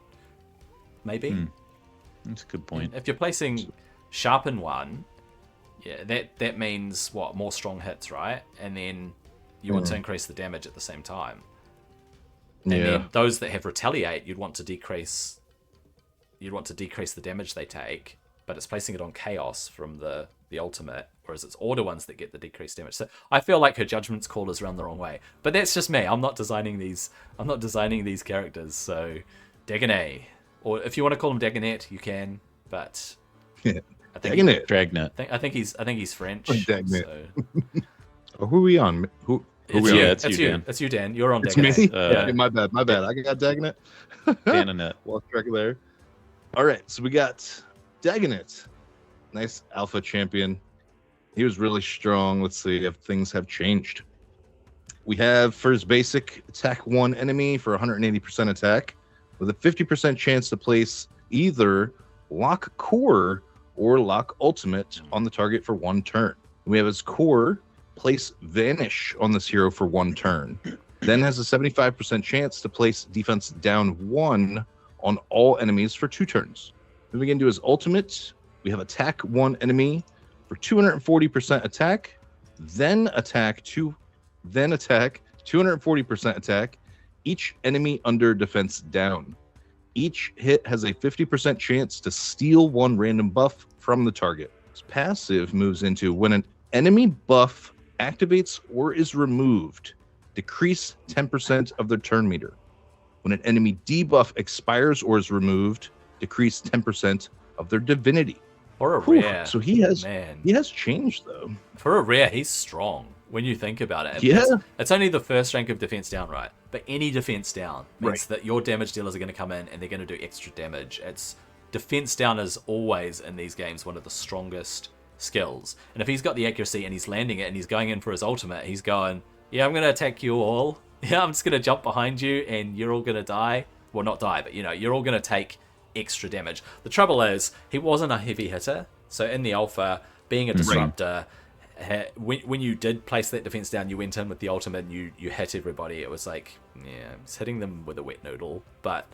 Maybe. That's a good point. If you're placing Sharpen 1, yeah, that means what? More strong hits, right? And then you want to increase the damage at the same time. And then those that have retaliate, you'd want to decrease the damage they take, but it's placing it on chaos from the ultimate, whereas it's order ones that get the decreased damage. So I feel like her Judgment's Call is around the wrong way. But that's just me. I'm not designing these characters. So Dagonet, or if you want to call him Dagonet, you can. But I think Dagonet. Dragnet. I think he's French. Dagonet. So. Who are we on? It's you, Dan. It's you, Dan. You're on It's Dagonet. me? Okay, my bad. I got Dagonet. Dagonet. Lost track of there. All right, so we got Dagonet. Nice alpha champion. He was really strong. Let's see if things have changed. We have for his basic, attack 1 enemy for 180% attack with a 50% chance to place either Lock Core or Lock Ultimate on the target for 1 turn. We have his core, place Vanish on this hero for 1 turn. Then has a 75% chance to place defense down 1 on all enemies for 2 turns. Moving into his ultimate, we have attack 1 enemy for 240% attack, then attack 240% attack, each enemy under defense down. Each hit has a 50% chance to steal 1 random buff from the target. His passive moves into when an enemy buff activates or is removed, decrease 10% of their turn meter. When an enemy debuff expires or is removed, decrease 10% of their divinity. For a rare. So he has changed though. For a rare, he's strong when you think about it. Yeah. It's only the first rank of defense down, right? But any defense down means that your damage dealers are going to come in and they're going to do extra damage. It's defense down is always in these games one of the strongest skills. And if he's got the accuracy and he's landing it and he's going in for his ultimate, he's going, yeah, I'm going to attack you all. Yeah, I'm just going to jump behind you and you're all going to die. well, not die, but you're all going to take extra damage. The trouble is, he wasn't a heavy hitter, so in the alpha, being a disruptor, when you did place that defense down, you went in with the ultimate and you hit everybody. It was like, it's hitting them with a wet noodle. But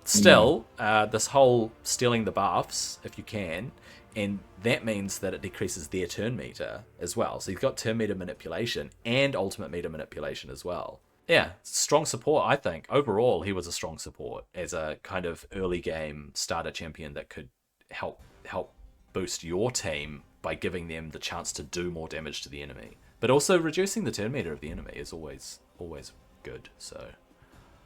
still, this whole stealing the buffs, if you can, and that means that it decreases their turn meter as well. So you've got turn meter manipulation and ultimate meter manipulation as well. Yeah, strong support, I think. Overall, he was a strong support as a kind of early game starter champion that could help boost your team by giving them the chance to do more damage to the enemy. But also reducing the turn meter of the enemy is always good. So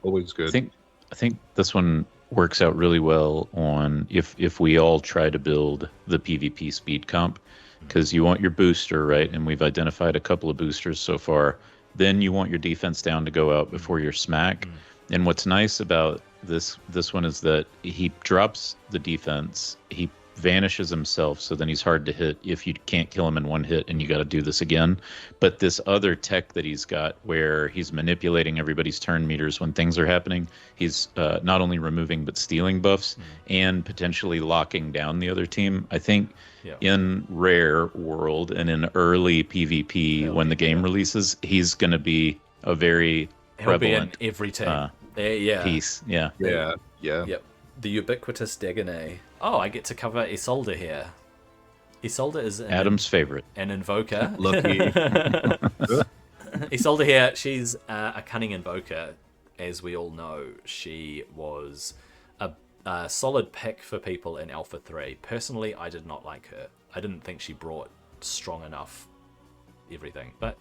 always good. I think this one works out really well on if we all try to build the PvP speed comp, because you want your booster, right? And we've identified a couple of boosters so far. Then you want your defense down to go out before your smack. And what's nice about this one is that he drops the defense, he vanishes himself, so then he's hard to hit if you can't kill him in one hit and you got to do this again. But this other tech that he's got where he's manipulating everybody's turn meters when things are happening, he's not only removing but stealing buffs and potentially locking down the other team. I think in rare world and in early PvP when the game releases, he's going to be a very prevalent in every team. Piece. Yeah. Yep. The ubiquitous Dagonet. Oh, I get to cover Isolde here. Isolde is Adam's favorite. An invoker. Lucky. Isolde here, she's a cunning invoker. As we all know, she was a solid pick for people in Alpha 3. Personally, I did not like her. I didn't think she brought strong enough everything. But,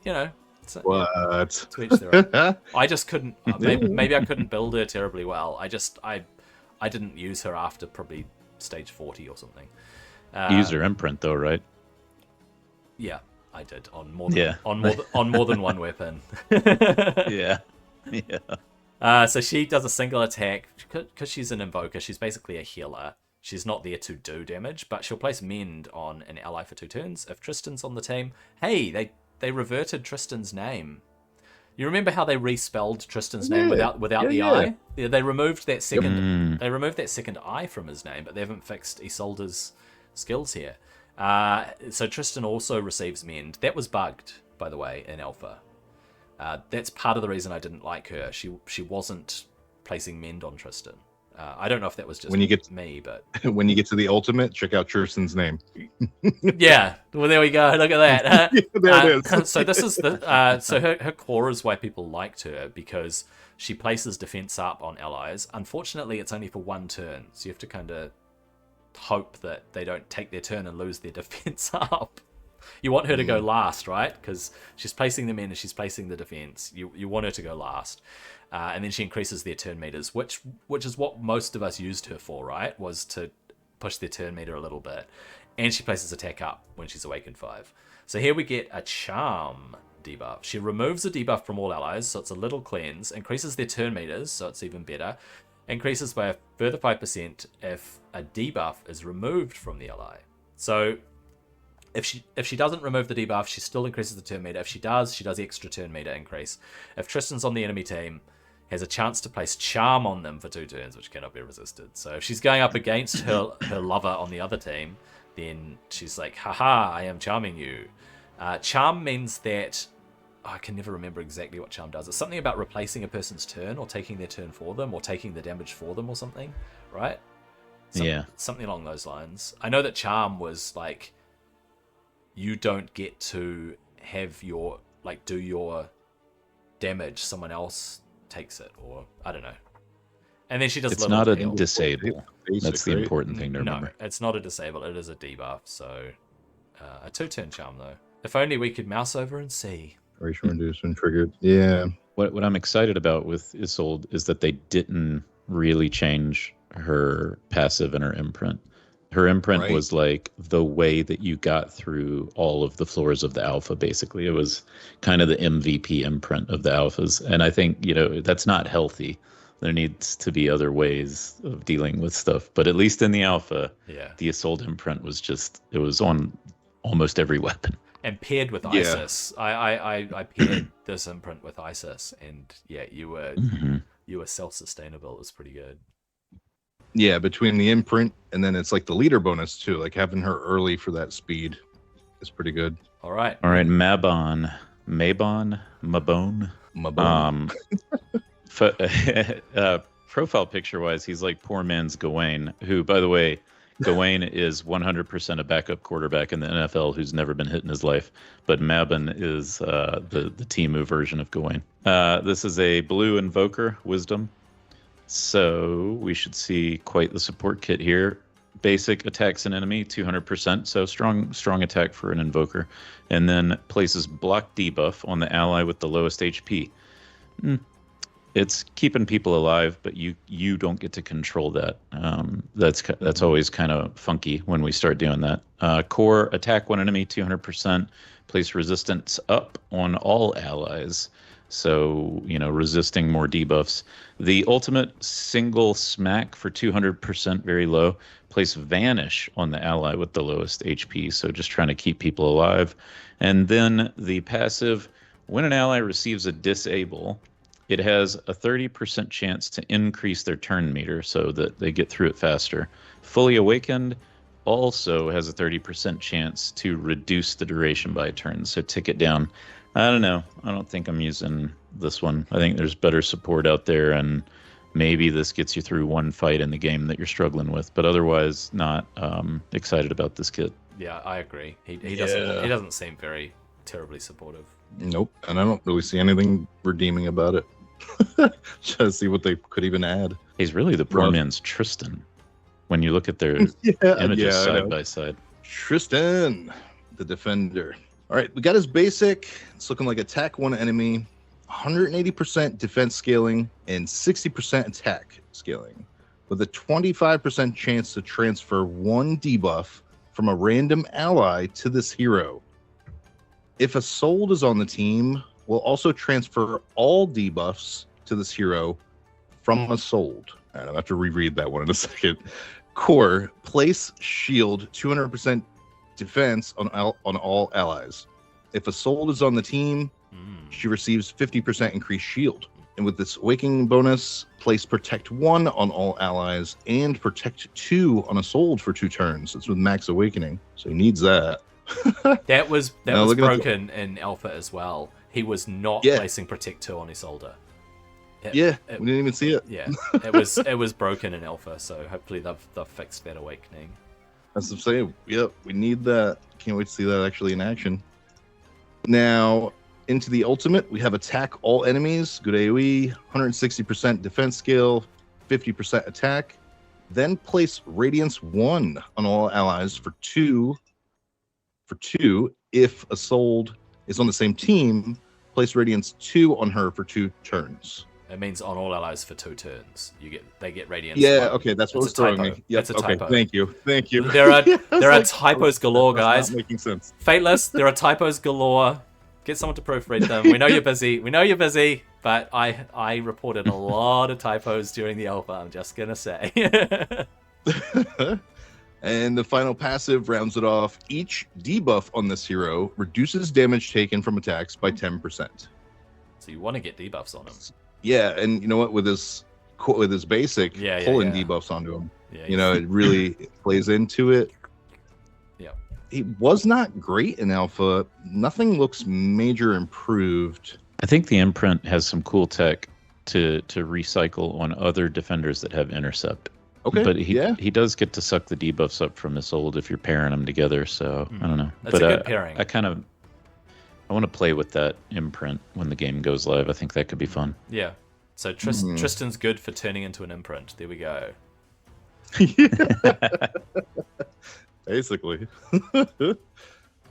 what? To each their own. I just couldn't... maybe I couldn't build her terribly well. I didn't use her after probably stage 40 or something. You used her imprint though, right? Yeah, I did on more than one weapon. Yeah. So she does a single attack because she's an invoker. She's basically a healer. She's not there to do damage, but she'll place Mend on an ally for 2 turns. If Tristan's on the team, hey, they reverted Tristan's name. You remember how they respelled Tristan's name without the I? Yeah, they removed that second. They removed that second I from his name, but they haven't fixed Isolde's skills here. So Tristan also receives Mend. That was bugged, by the way, in Alpha. That's part of the reason I didn't like her. She wasn't placing Mend on Tristan. I don't know if that was just me, but when you get to the ultimate, check out Tristan's name. Yeah, well, there we go. Look at that. There it is. So this is her core is why people liked her, because she places defense up on allies. Unfortunately, it's only for 1 turn, so you have to kind of hope that they don't take their turn and lose their defense up. You want her to go last, right? Because she's placing them in and she's placing the defense. You want her to go last. And then she increases their turn meters, which is what most of us used her for, right? Was to push their turn meter a little bit. And she places attack up when she's awake in 5. So here we get a charm debuff. She removes a debuff from all allies, so it's a little cleanse. Increases their turn meters, so it's even better. Increases by a further 5% if a debuff is removed from the ally. So if she doesn't remove the debuff, she still increases the turn meter. If she does the extra turn meter increase. If Tristan's on the enemy team, has a chance to place charm on them for 2 turns, which cannot be resisted. So if she's going up against her lover on the other team, then she's like, haha, I am charming you. Charm means that... I can never remember exactly what charm does. It's something about replacing a person's turn or taking their turn for them or taking the damage for them or something, right? Something along those lines. I know that charm was like, you don't get to have your, like, do your damage, someone else takes it, or I don't know. And then she does. It's not a disable. That's the important thing to remember. No, it's not a disable. It is a debuff. So a 2-turn charm though. If only we could mouse over and see. Very short induced when triggered. Yeah. What I'm excited about with Isolde is that they didn't really change her passive and her imprint. Her imprint was like the way that you got through all of the floors of the alpha, basically. It was kind of the MVP imprint of the alphas. And I think, that's not healthy. There needs to be other ways of dealing with stuff. But at least in the alpha, the Isolde imprint was it was on almost every weapon. And paired with Isis. I paired this imprint with Isis. And you were you were self-sustainable. It was pretty good. Yeah, between the imprint and then it's like the leader bonus too. Like having her early for that speed is pretty good. All right, Mabon. Profile picture wise, he's like poor man's Gawain, who, by the way, Gawain is 100% a backup quarterback in the NFL who's never been hit in his life. But Mabon is the Temu version of Gawain. This is a blue Invoker, Wisdom. So we should see quite the support kit here. Basic attacks an enemy, 200%. So strong attack for an Invoker. And then places block debuff on the ally with the lowest HP. It's keeping people alive, but you don't get to control that. That's always kind of funky when we start doing that. Core, attack one enemy 200%. Place resistance up on all allies. So, resisting more debuffs. The ultimate single smack for 200%, very low. Place vanish on the ally with the lowest HP. So just trying to keep people alive. And then the passive, when an ally receives a disable, it has a 30% chance to increase their turn meter so that they get through it faster. Fully Awakened also has a 30% chance to reduce the duration by a turn, so tick it down. I don't know. I don't think I'm using this one. I think there's better support out there, and maybe this gets you through one fight in the game that you're struggling with, but otherwise not excited about this kit. Yeah, I agree. He doesn't seem very terribly supportive. Nope, and I don't really see anything redeeming about it. Try to see what they could even add. He's really the poor man's Tristan when you look at their images side by side. Tristan, the defender. All right, we got his basic. It's looking like attack one enemy, 180% defense scaling, and 60% attack scaling, with a 25% chance to transfer one debuff from a random ally to this hero. If a soul is on the team, we'll also transfer all debuffs to this hero from a soul. All right, I'll have to reread that one in a second. Core, place shield 200% defense on all allies. If a soul is on the team, she receives 50% increased shield. And with this awakening bonus, place protect 1 on all allies and protect 2 on a soul for 2 turns. It's with max awakening, so he needs that. That was broken in Alpha as well. He was not placing Protect 2 on Isolde. We didn't even see it. Yeah, it was broken in Alpha, so hopefully they've fixed that awakening. As I'm saying, yep, we need that. Can't wait to see that actually in action. Now, into the ultimate, we have attack all enemies, good AoE, 160% defense scale, 50% attack. Then place Radiance 1 on all allies for 2. If a soul is on the same team, place Radiance 2 on her for 2 turns. It means on all allies for 2 turns. They get Radiance. Yeah, okay, that's what was throwing me. Yep, it's a typo. Thank you. There are typos galore, guys. Not making sense. Fateless, there are typos galore. Get someone to proofread them. We know you're busy. But I reported a lot of typos during the alpha. I'm just gonna say. And the final passive rounds it off. Each debuff on this hero reduces damage taken from attacks by 10%. So you want to get debuffs on him. Yeah, and you know what? With his basic, pulling debuffs onto him. Yeah, it really plays into it. Yeah. He was not great in alpha. Nothing looks major improved. I think the imprint has some cool tech to recycle on other defenders that have intercept. Okay. But he does get to suck the debuffs up from Isolde if you're pairing them together. So I don't know. That's a good pairing. I want to play with that imprint when the game goes live. I think that could be fun. Yeah. So Tristan's good for turning into an imprint. There we go. Basically. All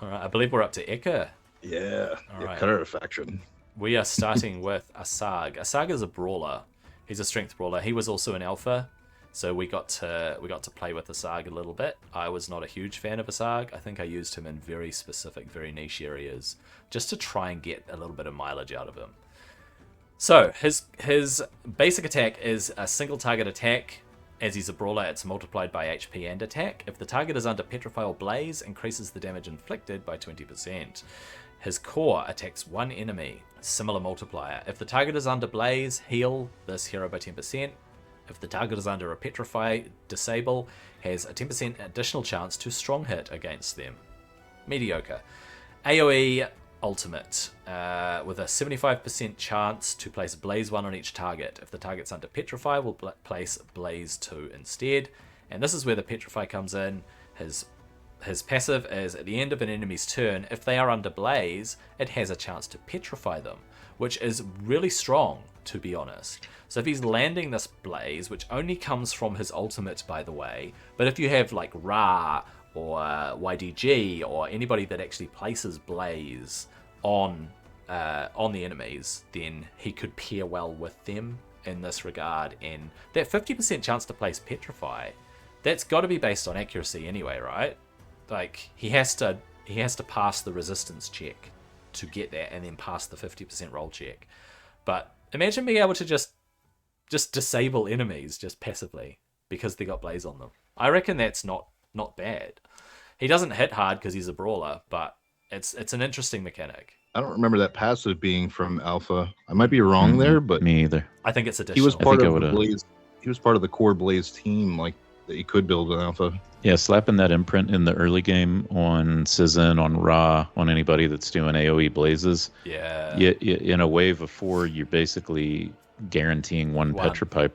right. I believe we're up to Eka. Yeah. All right. Cutter faction. We are starting with Asag. Asag is a brawler. He's a strength brawler. He was also an alpha. So we got to play with Asag a little bit. I was not a huge fan of Asag. I think I used him in very specific, very niche areas just to try and get a little bit of mileage out of him. So his basic attack is a single target attack. As he's a brawler, it's multiplied by HP and attack. If the target is under Petrify or Blaze, increases the damage inflicted by 20%. His core attacks one enemy. Similar multiplier. If the target is under blaze, heal this hero by 10%. If the target is under a petrify, disable, has a 10% additional chance to strong hit against them. Mediocre. AoE ultimate, with a 75% chance to place Blaze 1 on each target. If the target's under Petrify, we'll place Blaze 2 instead. And this is where the Petrify comes in. His passive is, at the end of an enemy's turn, if they are under Blaze, it has a chance to petrify them, which is really strong, to be honest. So if he's landing this Blaze, which only comes from his ultimate, by the way, but if you have like Ra or YDG or anybody that actually places Blaze on the enemies, then he could pair well with them in this regard. And that 50% chance to place Petrify, that's got to be based on accuracy anyway, right? Like he has to pass the resistance check to get that, and then pass the 50% roll check. But imagine being able to just disable enemies just passively because they got Blaze on them. I reckon that's not bad. He doesn't hit hard because he's a brawler, but it's an interesting mechanic. I don't remember that passive being from Alpha. I might be wrong there, but me either. I think it's additional. He was part of the Blaze. He was part of the core Blaze team, like that you could build an Alpha. Yeah, slapping that imprint in the early game on Sizzin, on Ra, on anybody that's doing AoE blazes. Yeah. In a wave of 4, you're basically guaranteeing one petrify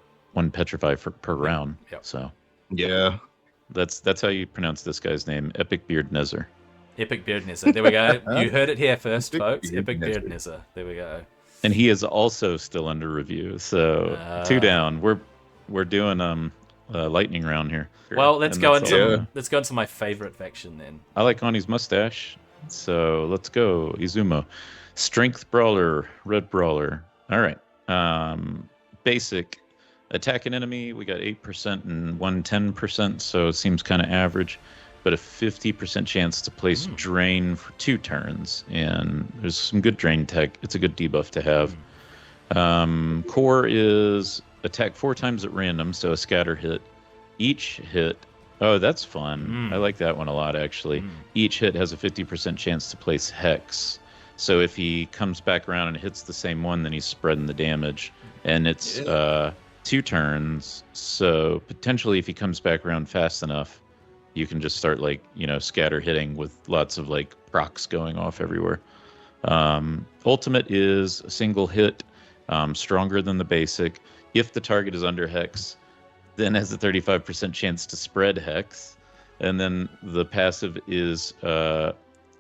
per round. Yep. So yeah, that's how you pronounce this guy's name, Epic Beard Nezzer. Epic Beard Nezzer. There we go. You heard it here first, folks. Epic Beard Nezzer. There we go. And he is also still under review. So 2 down. We're doing lightning round here. Well, let's go into my favorite faction then. I like Ani's mustache, so let's go Izumo. Strength brawler, red brawler. All right. Basic attack an enemy. We got 8% and 110%, so it seems kind of average. But a 50% chance to place drain for 2 turns, and there's some good drain tech. It's a good debuff to have. Core is attack 4 times at random, so a scatter hit. Each hit, oh, that's fun. I like that one a lot, actually. Each hit has a 50% chance to place Hex. So if he comes back around and hits the same one, then he's spreading the damage. And it's 2 turns, so potentially if he comes back around fast enough, you can just start, like, scatter hitting with lots of, like, procs going off everywhere. Ultimate is a single hit, stronger than the basic. If the target is under Hex, then has a 35% chance to spread Hex. And then the passive is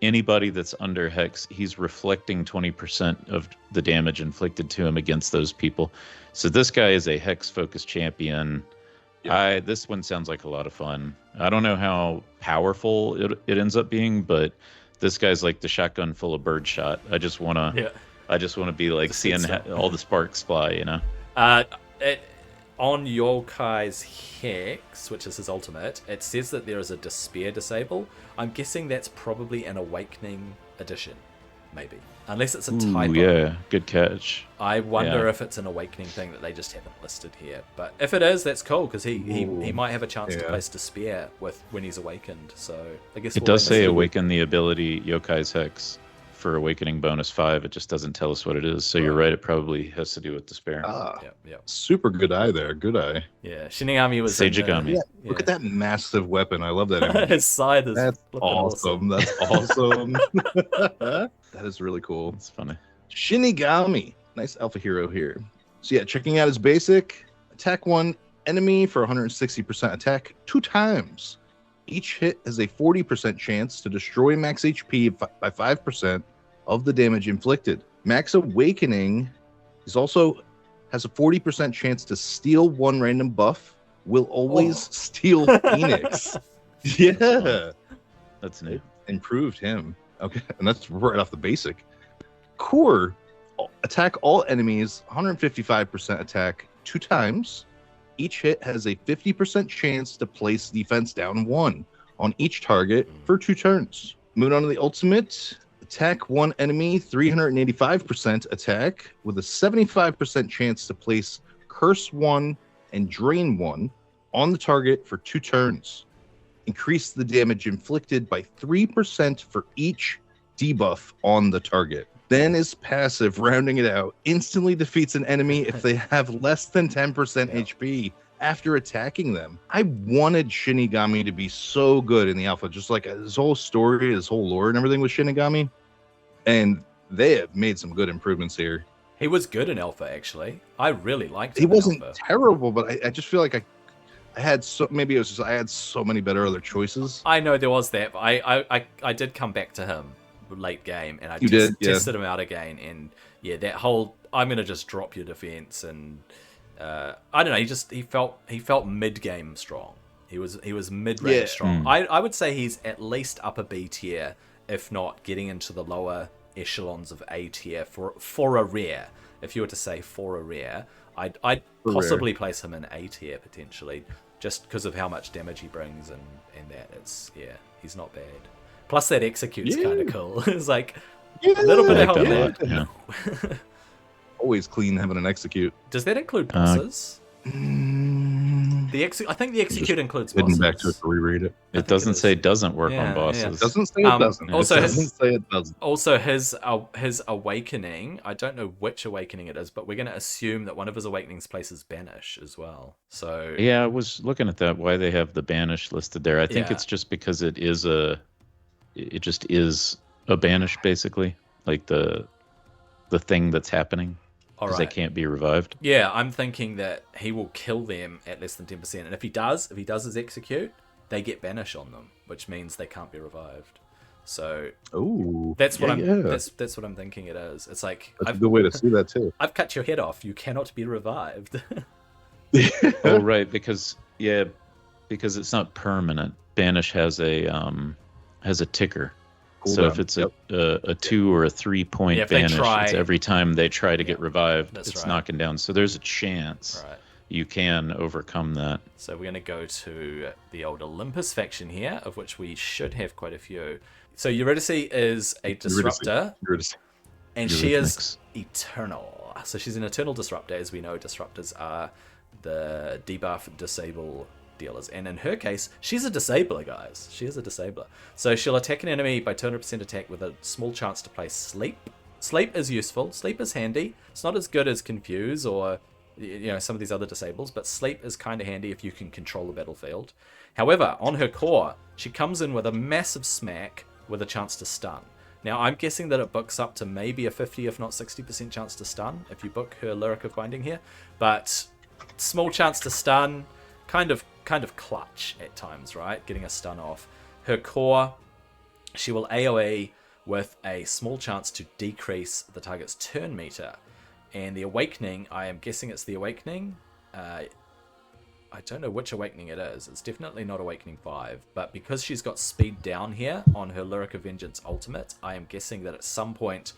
anybody that's under Hex, he's reflecting 20% of the damage inflicted to him against those people. So this guy is a Hex-focused champion. Yeah. This one sounds like a lot of fun. I don't know how powerful it ends up being, but this guy's like the shotgun full of birdshot. I just want to be like seeing all the sparks fly, On Yokai's Hex, which is his ultimate, it says that there is a Despair disable. I'm guessing that's probably an Awakening edition, maybe. Unless it's a typo. Yeah, good catch. I wonder if it's an Awakening thing that they just haven't listed here. But if it is, that's cool, because he might have a chance to place Despair when he's awakened. So I guess it does say awaken the ability Yokai's Hex for Awakening bonus 5. It just doesn't tell us what it is. So you're right, it probably has to do with Despair. Super good eye there. Good eye. Yeah, Shinigami was Seijigami. Look at that massive weapon. I love that image. His side is awesome. That's awesome. That is really cool. It's funny. Shinigami. Nice alpha hero here. So yeah, checking out his basic. Attack 1 enemy for 160% attack 2 times. Each hit has a 40% chance to destroy max HP by 5% of the damage inflicted. Max Awakening also has a 40% chance to steal 1 random buff. Will always steal Phoenix. Yeah. That's new. Improved him. Okay, and that's right off the basic. Core, attack all enemies, 155% attack 2 times. Each hit has a 50% chance to place defense down 1 on each target for 2 turns. Moving on to the ultimate. Attack 1 enemy, 385% attack, with a 75% chance to place Curse 1 and Drain 1 on the target for 2 turns. Increase the damage inflicted by 3% for each debuff on the target. Then his passive, rounding it out, instantly defeats an enemy if they have less than 10% HP after attacking them. I wanted Shinigami to be so good in the alpha, just like his whole story, his whole lore and everything with Shinigami. And they have made some good improvements here. He was good in alpha, actually. I really liked him. He wasn't in alpha. terrible, but I just feel like I had so maybe it was just I had so many better other choices. I know there was that, but I did come back to him late game, and I tested him out again, and yeah, that whole I'm gonna just drop your defense, and I don't know, he felt mid game strong. He was mid range strong. I would say he's at least upper B tier, if not getting into the lower echelons of A tier for a rare. If you were to say for a rare, I'd possibly place him in A tier potentially, just because of how much damage he brings, and that he's not bad. Plus that execute's kind of cool. It's like a little bit of help there. Always clean having an execute. Does that include bosses? I think the execute includes bosses. Hidden back to it to reread it. It doesn't say it doesn't work on bosses. It doesn't say it doesn't. Also, it doesn't say it doesn't. Also, his awakening, I don't know which awakening it is, but we're going to assume that one of his awakenings places Banish as well. So yeah, I was looking at that, why they have the Banish listed there. I think it's just because it just is a Banish, basically, like the thing that's happening. Because they can't be revived. Yeah, I'm thinking that he will kill them at less than 10%, and if he does his execute, they get banish on them, which means they can't be revived. So that's what that's what I'm thinking it is. It's like that's a good way to see that too. I've cut your head off. You cannot be revived. Oh right, because it's not permanent. Banish has a ticker. So if it's a 2 or a 3 point banish, it's every time they try to get revived, it's knocking down. So there's a chance you can overcome that. So we're going to go to the old Olympus faction here, of which we should have quite a few. So Eurydice is a disruptor, and she is eternal. So she's an eternal disruptor. As we know, disruptors are the debuff, disable dealers, and in her case, she's a disabler, guys. She is a disabler. So she'll attack an enemy by 200% attack with a small chance to place sleep. Sleep is useful. Sleep is handy. It's not as good as confuse or some of these other disables, but sleep is kind of handy if you can control the battlefield. However, on her core, she comes in with a massive smack with a chance to stun. Now, I'm guessing that it books up to maybe a 50, if not 60% chance to stun if you book her Lyric of Binding here, but small chance to stun, kind of clutch at times, right? Getting a stun off. Her core, she will AoE with a small chance to decrease the target's turn meter. And the awakening, I am guessing it's the awakening. I don't know which awakening it is. It's definitely not awakening 5. But because she's got speed down here on her Lyric of Vengeance ultimate, I am guessing that at some point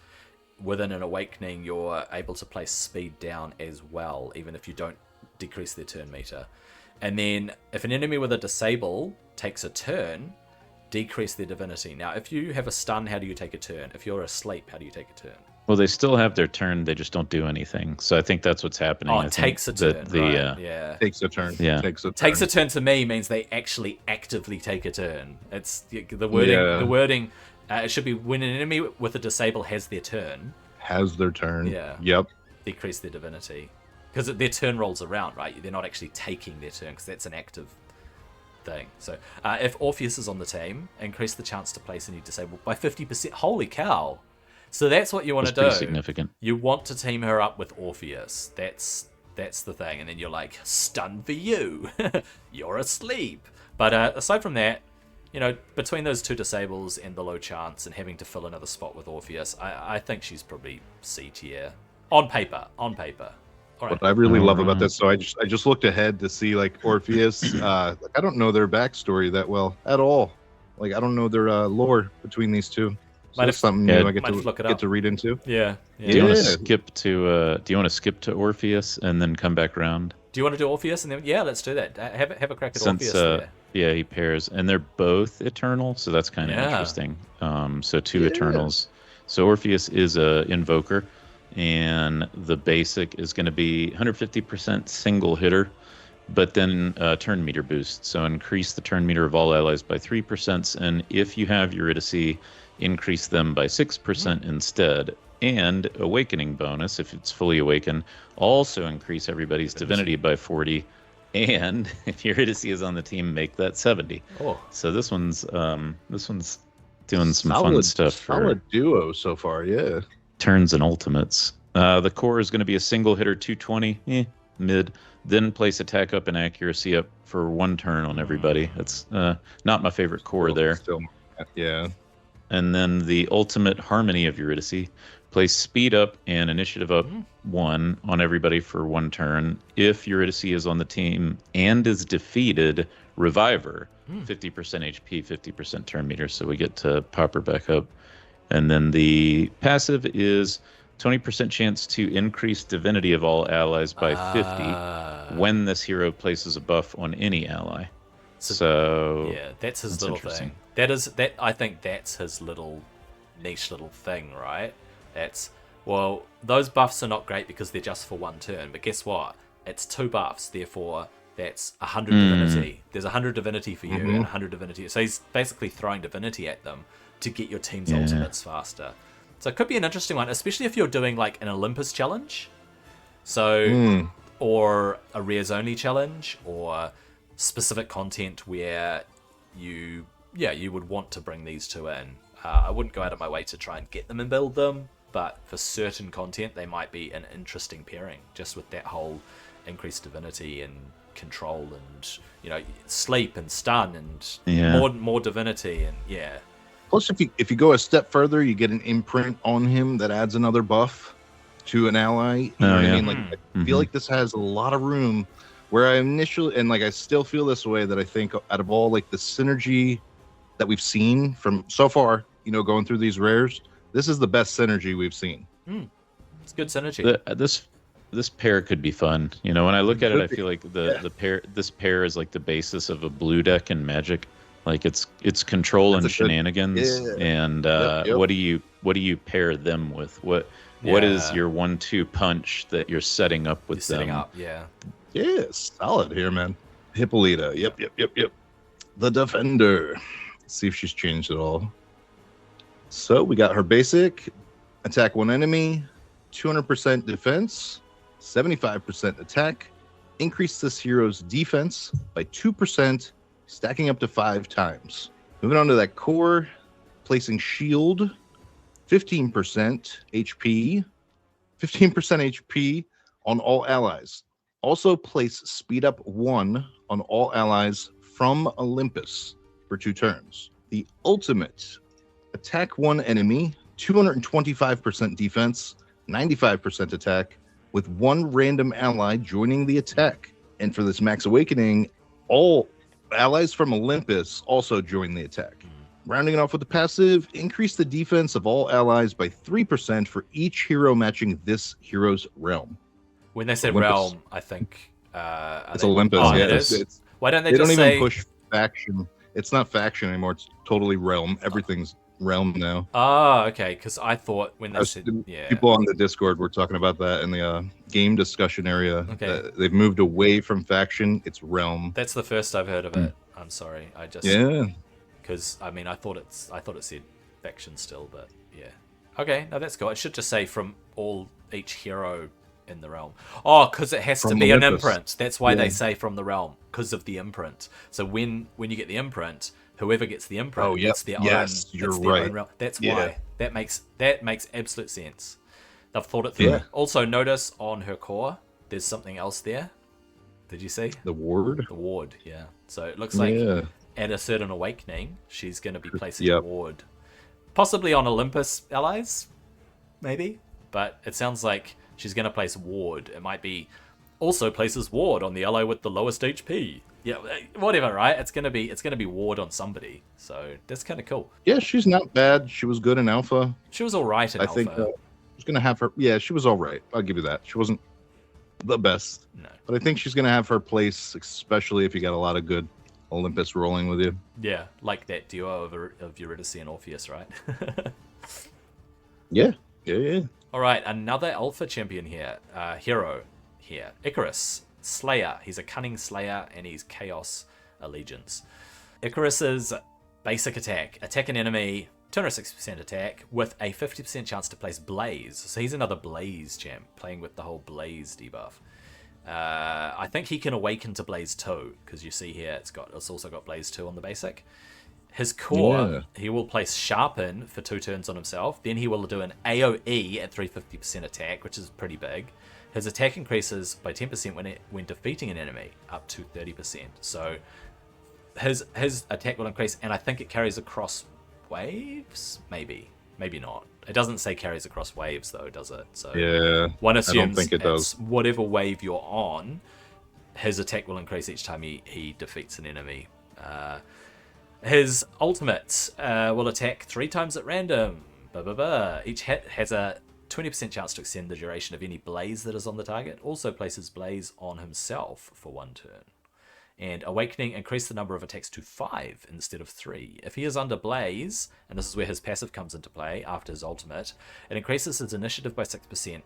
within an awakening, you're able to place speed down as well, even if you don't decrease their turn meter. And then if an enemy with a disable takes a turn, decrease their divinity. Now, if you have a stun, how do you take a turn? If you're asleep, how do you take a turn? Well, they still have their turn. They just don't do anything. So I think that's what's happening. Oh, it takes a turn. Takes a turn. Yeah. Takes a turn to me means they actually actively take a turn. It's the wording. Yeah. The wording. It should be when an enemy with a disable has their turn. Has their turn. Yeah. Yep. Decrease their divinity. Because their turn rolls around, right? They're not actually taking their turn because that's an active thing. So if Orpheus is on the team, increase the chance to place any disabled by 50%. Holy cow. So that's what you want to do. Pretty significant. You want to team her up with Orpheus. That's the thing. And then you're like, stun for you. You're asleep. But aside from that, between those two disables and the low chance and having to fill another spot with Orpheus, I think she's probably C tier. On paper. All right. What I really love about this, so I just looked ahead to see like Orpheus. I don't know their backstory that well at all. Like I don't know their lore between these two. So that's something new I get to read into. Yeah. Do you want to skip to Orpheus and then come back around? Do you want to do Orpheus and then let's do that. Have a crack at Orpheus. Yeah, he pairs, and they're both eternal, so that's kind of interesting. So two Eternals. So Orpheus is a invoker. And the basic is going to be 150% single hitter, but then turn meter boost. So increase the turn meter of all allies by 3%, and if you have Eurydice, increase them by 6% instead. And awakening bonus, if it's fully awakened, also increase everybody's divinity by 40. And if Eurydice is on the team, make that 70. Oh. So this one's doing some fun stuff for solid duo so far, yeah. turns and ultimates. The core is going to be a single hitter 220, mid. Then place attack up and accuracy up for 1 turn on everybody. That's not my favorite core there. Still, yeah. And then the ultimate harmony of Eurydice. Place speed up and initiative up 1 on everybody for 1 turn. If Eurydice is on the team and is defeated, revive her. 50% HP, 50% turn meter, so we get to pop her back up. And then the passive is 20% chance to increase divinity of all allies by 50 when this hero places a buff on any ally. So yeah, that's his little thing. I think that's his little niche little thing, right? Well, those buffs are not great because they're just for 1 turn, but guess what? It's 2 buffs, therefore that's 100 divinity. There's 100 divinity for you and 100 divinity. So he's basically throwing divinity at them to get your team's ultimates faster. So it could be an interesting one, especially if you're doing like an Olympus challenge. So, or a rares only challenge, or specific content where you would want to bring these 2 in. I wouldn't go out of my way to try and get them and build them, but for certain content, they might be an interesting pairing, just with that whole increased divinity and control and, sleep and stun and more divinity and Plus, if you go a step further, you get an imprint on him that adds another buff to an ally. You know what I mean? Like, I feel like this has a lot of room. Where I initially, and like I still feel this way, that I think out of all like the synergy that we've seen from so far, going through these rares, this is the best synergy we've seen. It's good synergy. This pair could be fun. When I look at it, I feel like this pair is like the basis of a blue deck in Magic. Like it's control and shenanigans. And what do you pair them with? What is your 1-2 punch that you're setting up with them? Setting up, Yeah, solid here, man. Hippolyta. Yep. The Defender. Let's see if she's changed at all. So we got her basic. Attack 1 enemy. 200% defense. 75% attack. Increase this hero's defense by 2%, stacking up to 5 times. Moving on to that core. Placing shield. 15% HP. 15% HP on all allies. Also place speed up 1 on all allies from Olympus for 2 turns. The ultimate, attack 1 enemy, 225% defense, 95% attack, with 1 random ally joining the attack. And for this max awakening, all allies from Olympus also join the attack. Rounding it off with the passive, increase the defense of all allies by 3% for each hero matching this hero's realm. When they say Olympus. realm, I think it's Olympus. Oh, yeah, it is? Why don't they don't just even say push faction? It's not faction anymore. It's totally realm. Everything's realm now. Oh, okay. Because I thought when they said people on the Discord were talking about that in the game discussion area. Okay. They've moved away from faction. It's realm. That's the first I've heard of it. I'm sorry. I just because I thought it said faction still, but yeah. Okay, no, that's cool. It should just say from each hero in the realm. Oh, because it has to be an imprint. That's why they say from the realm, because of the imprint. So when you get the imprint, whoever gets the imprint gets their own. You're their right. own realm. That's why. That makes absolute sense. I've thought it through. Yeah. Also, notice on her core, there's something else there. Did you see? The ward? The ward, yeah. So it looks like at a certain awakening, she's going to be placing a ward. Possibly on Olympus allies, maybe. But it sounds like she's going to place ward. It might be also places ward on the ally with the lowest HP. Yeah, whatever, right? It's gonna be ward on somebody. So that's kind of cool. Yeah, she's not bad. She was good in alpha. She was all right in alpha. I think she's gonna have her. Yeah, she was all right. I'll give you that. She wasn't the best. No, but I think she's gonna have her place, especially if you got a lot of good Olympus rolling with you. Yeah, like that duo of Eurydice and Orpheus, right? Yeah. All right, another alpha champion here, hero here, Icharus. Slayer. He's a cunning slayer, and he's Chaos Allegiance. Icarus's basic attack. Attack an enemy, 260% attack, with a 50% chance to place Blaze. So he's another Blaze champ, playing with the whole Blaze debuff. I think he can awaken to Blaze 2, because you see here it's also got Blaze 2 on the basic. His core, he will place Sharpen for 2 turns on himself. Then he will do an AoE at 350% attack, which is pretty big. His attack increases by 10% when defeating an enemy, up to 30%. So his attack will increase, and I think it carries across waves? Maybe not. It doesn't say carries across waves, though, does it? So yeah, one assumes I don't think it does. Whatever wave you're on, his attack will increase each time he defeats an enemy. His ultimates will attack 3 times at random. Each hit has a 20% chance to extend the duration of any blaze that is on the target. Also places Blaze on himself for 1 turn. And Awakening increase the number of attacks to 5 instead of 3. If he is under Blaze, and this is where his passive comes into play after his ultimate, it increases his initiative by 6%,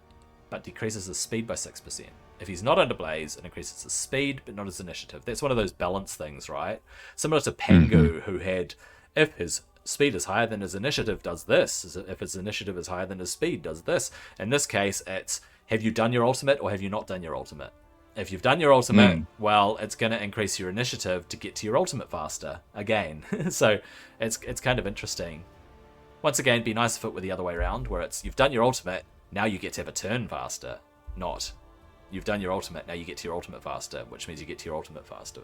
but decreases his speed by 6%. If he's not under Blaze, it increases his speed, but not his initiative. That's one of those balance things, right? Similar to Pengu, who had, if his speed is higher than his initiative, does this. If his initiative is higher than his speed, does this. In this case, it's, have you done your ultimate or have you not done your ultimate? If you've done your ultimate, well, it's going to increase your initiative to get to your ultimate faster, again. So it's kind of interesting. Once again, be nice if it were the other way around, where it's, you've done your ultimate, now you get to have a turn faster. Not, you've done your ultimate, now you get to your ultimate faster, which means you get to your ultimate faster.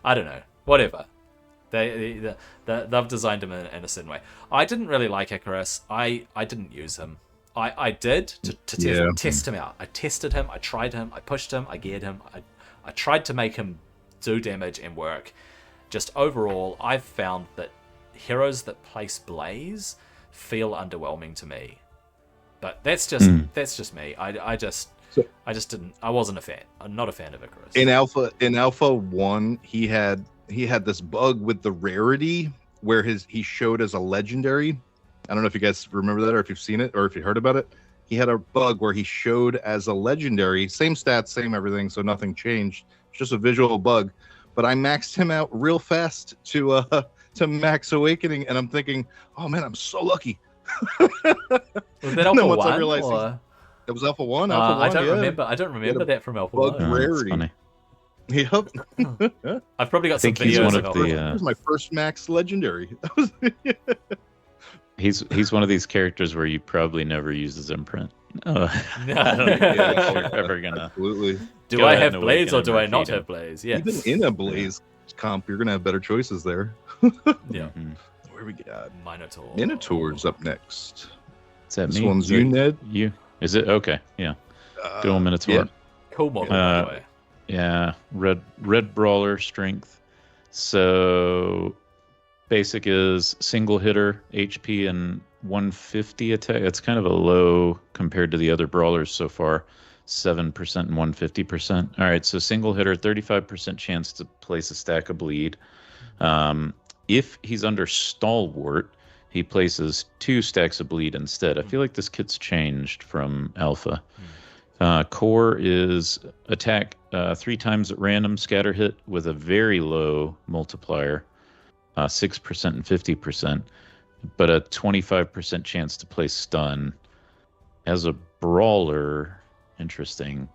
I don't know. Whatever. They've designed him in a certain way. I didn't really like Icarus. I didn't use him. I did to test him out. I tested him, I tried him, I pushed him, I geared him, I tried to make him do damage and work. Just overall, I've found that heroes that place Blaze feel underwhelming to me. But that's just me. I just didn't. I wasn't a fan. I'm not a fan of Icarus. In Alpha 1, he had this bug with the rarity where he showed as a legendary. I don't know if you guys remember that or if you've seen it or if you heard about it. He had a bug where he showed as a legendary, same stats, same everything, so nothing changed. It's just a visual bug. But I maxed him out real fast to max Awakening, and I'm thinking, oh man, I'm so lucky. Was that Alpha 1? It was Alpha 1. I don't remember. I don't remember that from Alpha 1. Rarity. Funny. Yep. I've probably got some videos of Alpha 1. That was my first max legendary. He's one of these characters where you probably never use his imprint. No, I don't think you're ever gonna. Absolutely. Do I have Blaze or do I not have Blaze? Yeah. Even in a Blaze comp, you're gonna have better choices there. Yeah. Where we got Minotaur. Minotaur's up next. Is that This me? one's you, Ned. You? Is it? Okay. Yeah. Good old Minotaur. Yeah. Cool model, by the way. Yeah. Red brawler strength. So basic is single hitter, HP, and 150 attack. It's kind of a low compared to the other brawlers so far. 7% and 150%. All right, so single hitter, 35% chance to place a stack of bleed. If he's under stalwart, he places 2 stacks of bleed instead. I feel like this kit's changed from alpha. Core is attack 3 times at random, scatter hit with a very low multiplier. 6% and 50%, but a 25% chance to place stun. As a brawler, interesting.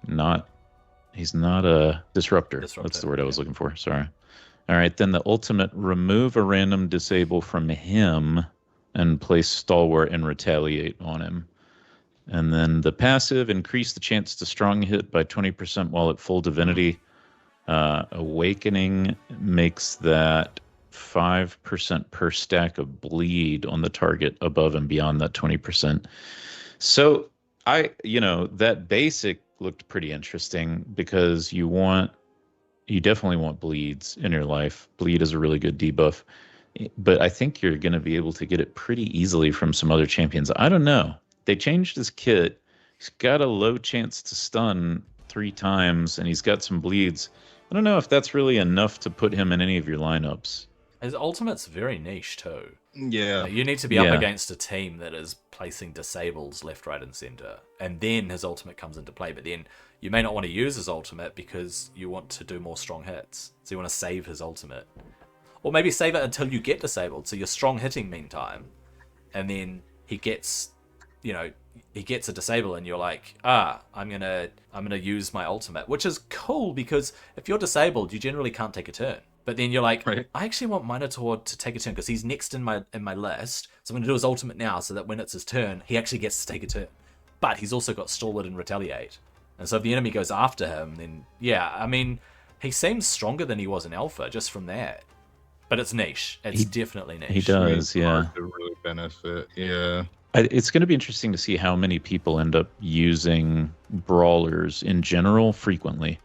He's not a disruptor. That's the word I was looking for. Sorry. All right, then the ultimate, remove a random disable from him and place stalwart and retaliate on him. And then the passive, increase the chance to strong hit by 20% while at full divinity. Awakening makes that 5% per stack of bleed on the target above and beyond that 20%. So that basic looked pretty interesting because you definitely want bleeds in your life. Bleed is a really good debuff, but I think you're going to be able to get it pretty easily from some other champions. I don't know. They changed his kit. He's got a low chance to stun 3 times and he's got some bleeds. I don't know if that's really enough to put him in any of your lineups. His ultimate's very niche too. Yeah. You need to be up against a team that is placing disables left, right, and center, and then his ultimate comes into play. But then you may not want to use his ultimate because you want to do more strong hits. So you want to save his ultimate, or maybe save it until you get disabled. So you're strong hitting meantime, and then he gets, he gets a disable, and you're like, I'm gonna use my ultimate, which is cool because if you're disabled, you generally can't take a turn. But then you're like, right. I actually want Minotaur to take a turn because he's next in my list. So I'm going to do his ultimate now so that when it's his turn, he actually gets to take a turn. But he's also got Stalwart and Retaliate. And so if the enemy goes after him, then he seems stronger than he was in Alpha just from that. But it's niche. It's definitely niche. He does, yeah. To really benefit, yeah. It's going to be interesting to see how many people end up using brawlers in general frequently.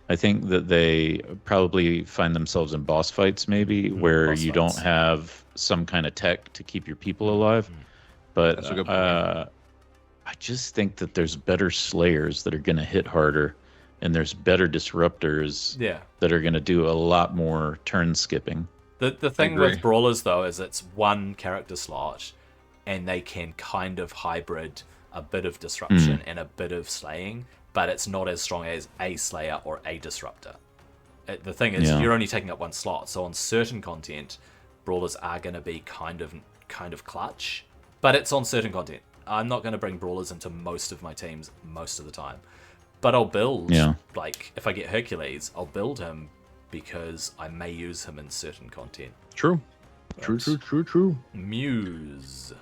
I think that they probably find themselves in boss fights maybe where you don't have some kind of tech to keep your people alive. But that's a good point. I just think that there's better slayers that are going to hit harder, and there's better disruptors that are going to do a lot more turn skipping. The thing with brawlers though is it's one character slot, and they can kind of hybrid a bit of disruption and a bit of slaying. But it's not as strong as a Slayer or a Disruptor. The thing is, you're only taking up one slot, so on certain content, Brawlers are going to be kind of clutch. But it's on certain content. I'm not going to bring Brawlers into most of my teams most of the time. But I'll build, like, if I get Hercules, I'll build him because I may use him in certain content. True. Muse.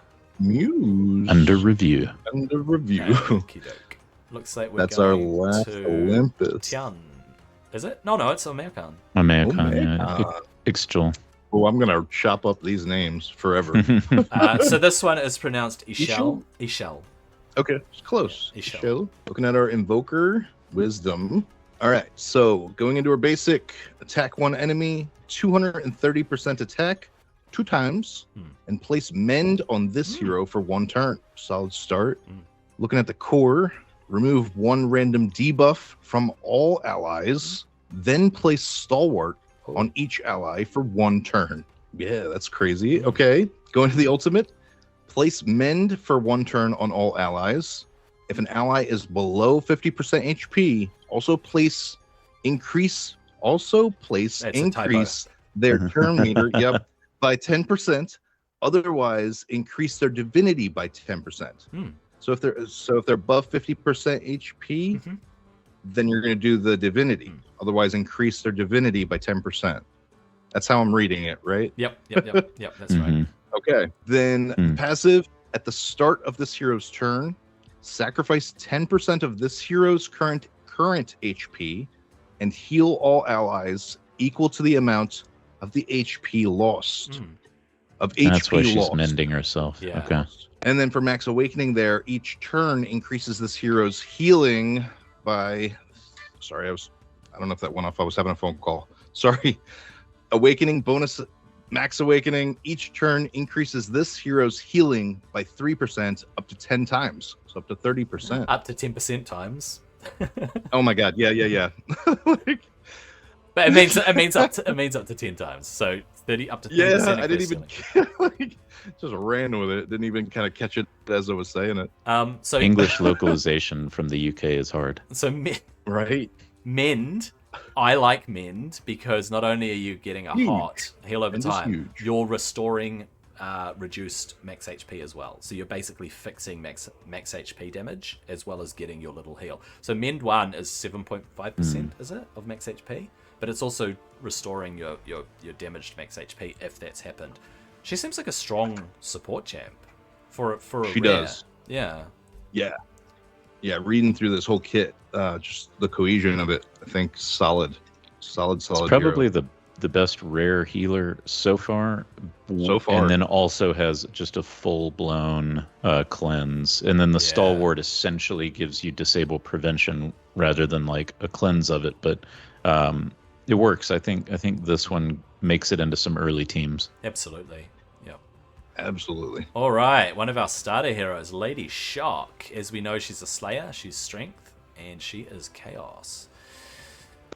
Under review. Okey-doke. Looks like we're our going last to Olympus. Tian. Is it? No, it's American. Ixchel. Oh, I'm going to chop up these names forever. So this one is pronounced Ixchel. Ixchel. Okay, it's close. Yeah, Ixchel. Looking at our Invoker, Wisdom. All right, so going into our basic, attack one enemy, 230% attack, 2 times, and place Mend on this hero for 1 turn. Solid start. Looking at the core, remove 1 random debuff from all allies, then place Stalwart on each ally for 1 turn. Yeah, that's crazy. Okay, going to the ultimate, place Mend for 1 turn on all allies. If an ally is below 50% HP, also place increase their turn meter by 10%. Otherwise, increase their divinity by 10%. So if they're above 50% HP, then you're going to do the divinity. Otherwise, increase their divinity by 10%. That's how I'm reading it, right? Yep. That's right. Okay. Then passive, at the start of this hero's turn, sacrifice 10% of this hero's current HP and heal all allies equal to the amount of the HP lost. That's why she's mending herself. Yeah. Okay. And then for Max Awakening there, each turn increases this hero's healing by... Sorry, I don't know if that went off. I was having a phone call. Sorry. Awakening bonus... Max Awakening, each turn increases this hero's healing by 3% up to 10 times. So up to 30%. Up to 10% times. Oh my god, yeah. But it means up to 10 times. So 30 up to 30%. Yeah, I didn't even just ran with it. Didn't even kind of catch it as I was saying it. So English localization from the UK is hard. So Mend. I like Mend because not only are you getting a hot heal over time, you're restoring reduced max HP as well. So you're basically fixing max HP damage as well as getting your little heal. So Mend 1 is 7.5%, is it, of max HP? But it's also restoring your damaged max HP if that's happened. She seems like a strong support champ for a She rare. does. Yeah. Reading through this whole kit, just the cohesion of it, I think solid. It's probably the best rare healer so far. And then also has just a full-blown cleanse. And then the Stalwart essentially gives you disable prevention rather than like a cleanse of it. But it works. I think this one makes it into some early teams. Absolutely. Yep. Absolutely. All right. One of our starter heroes, Lady Shock. As we know, she's a Slayer. She's Strength. And she is Chaos.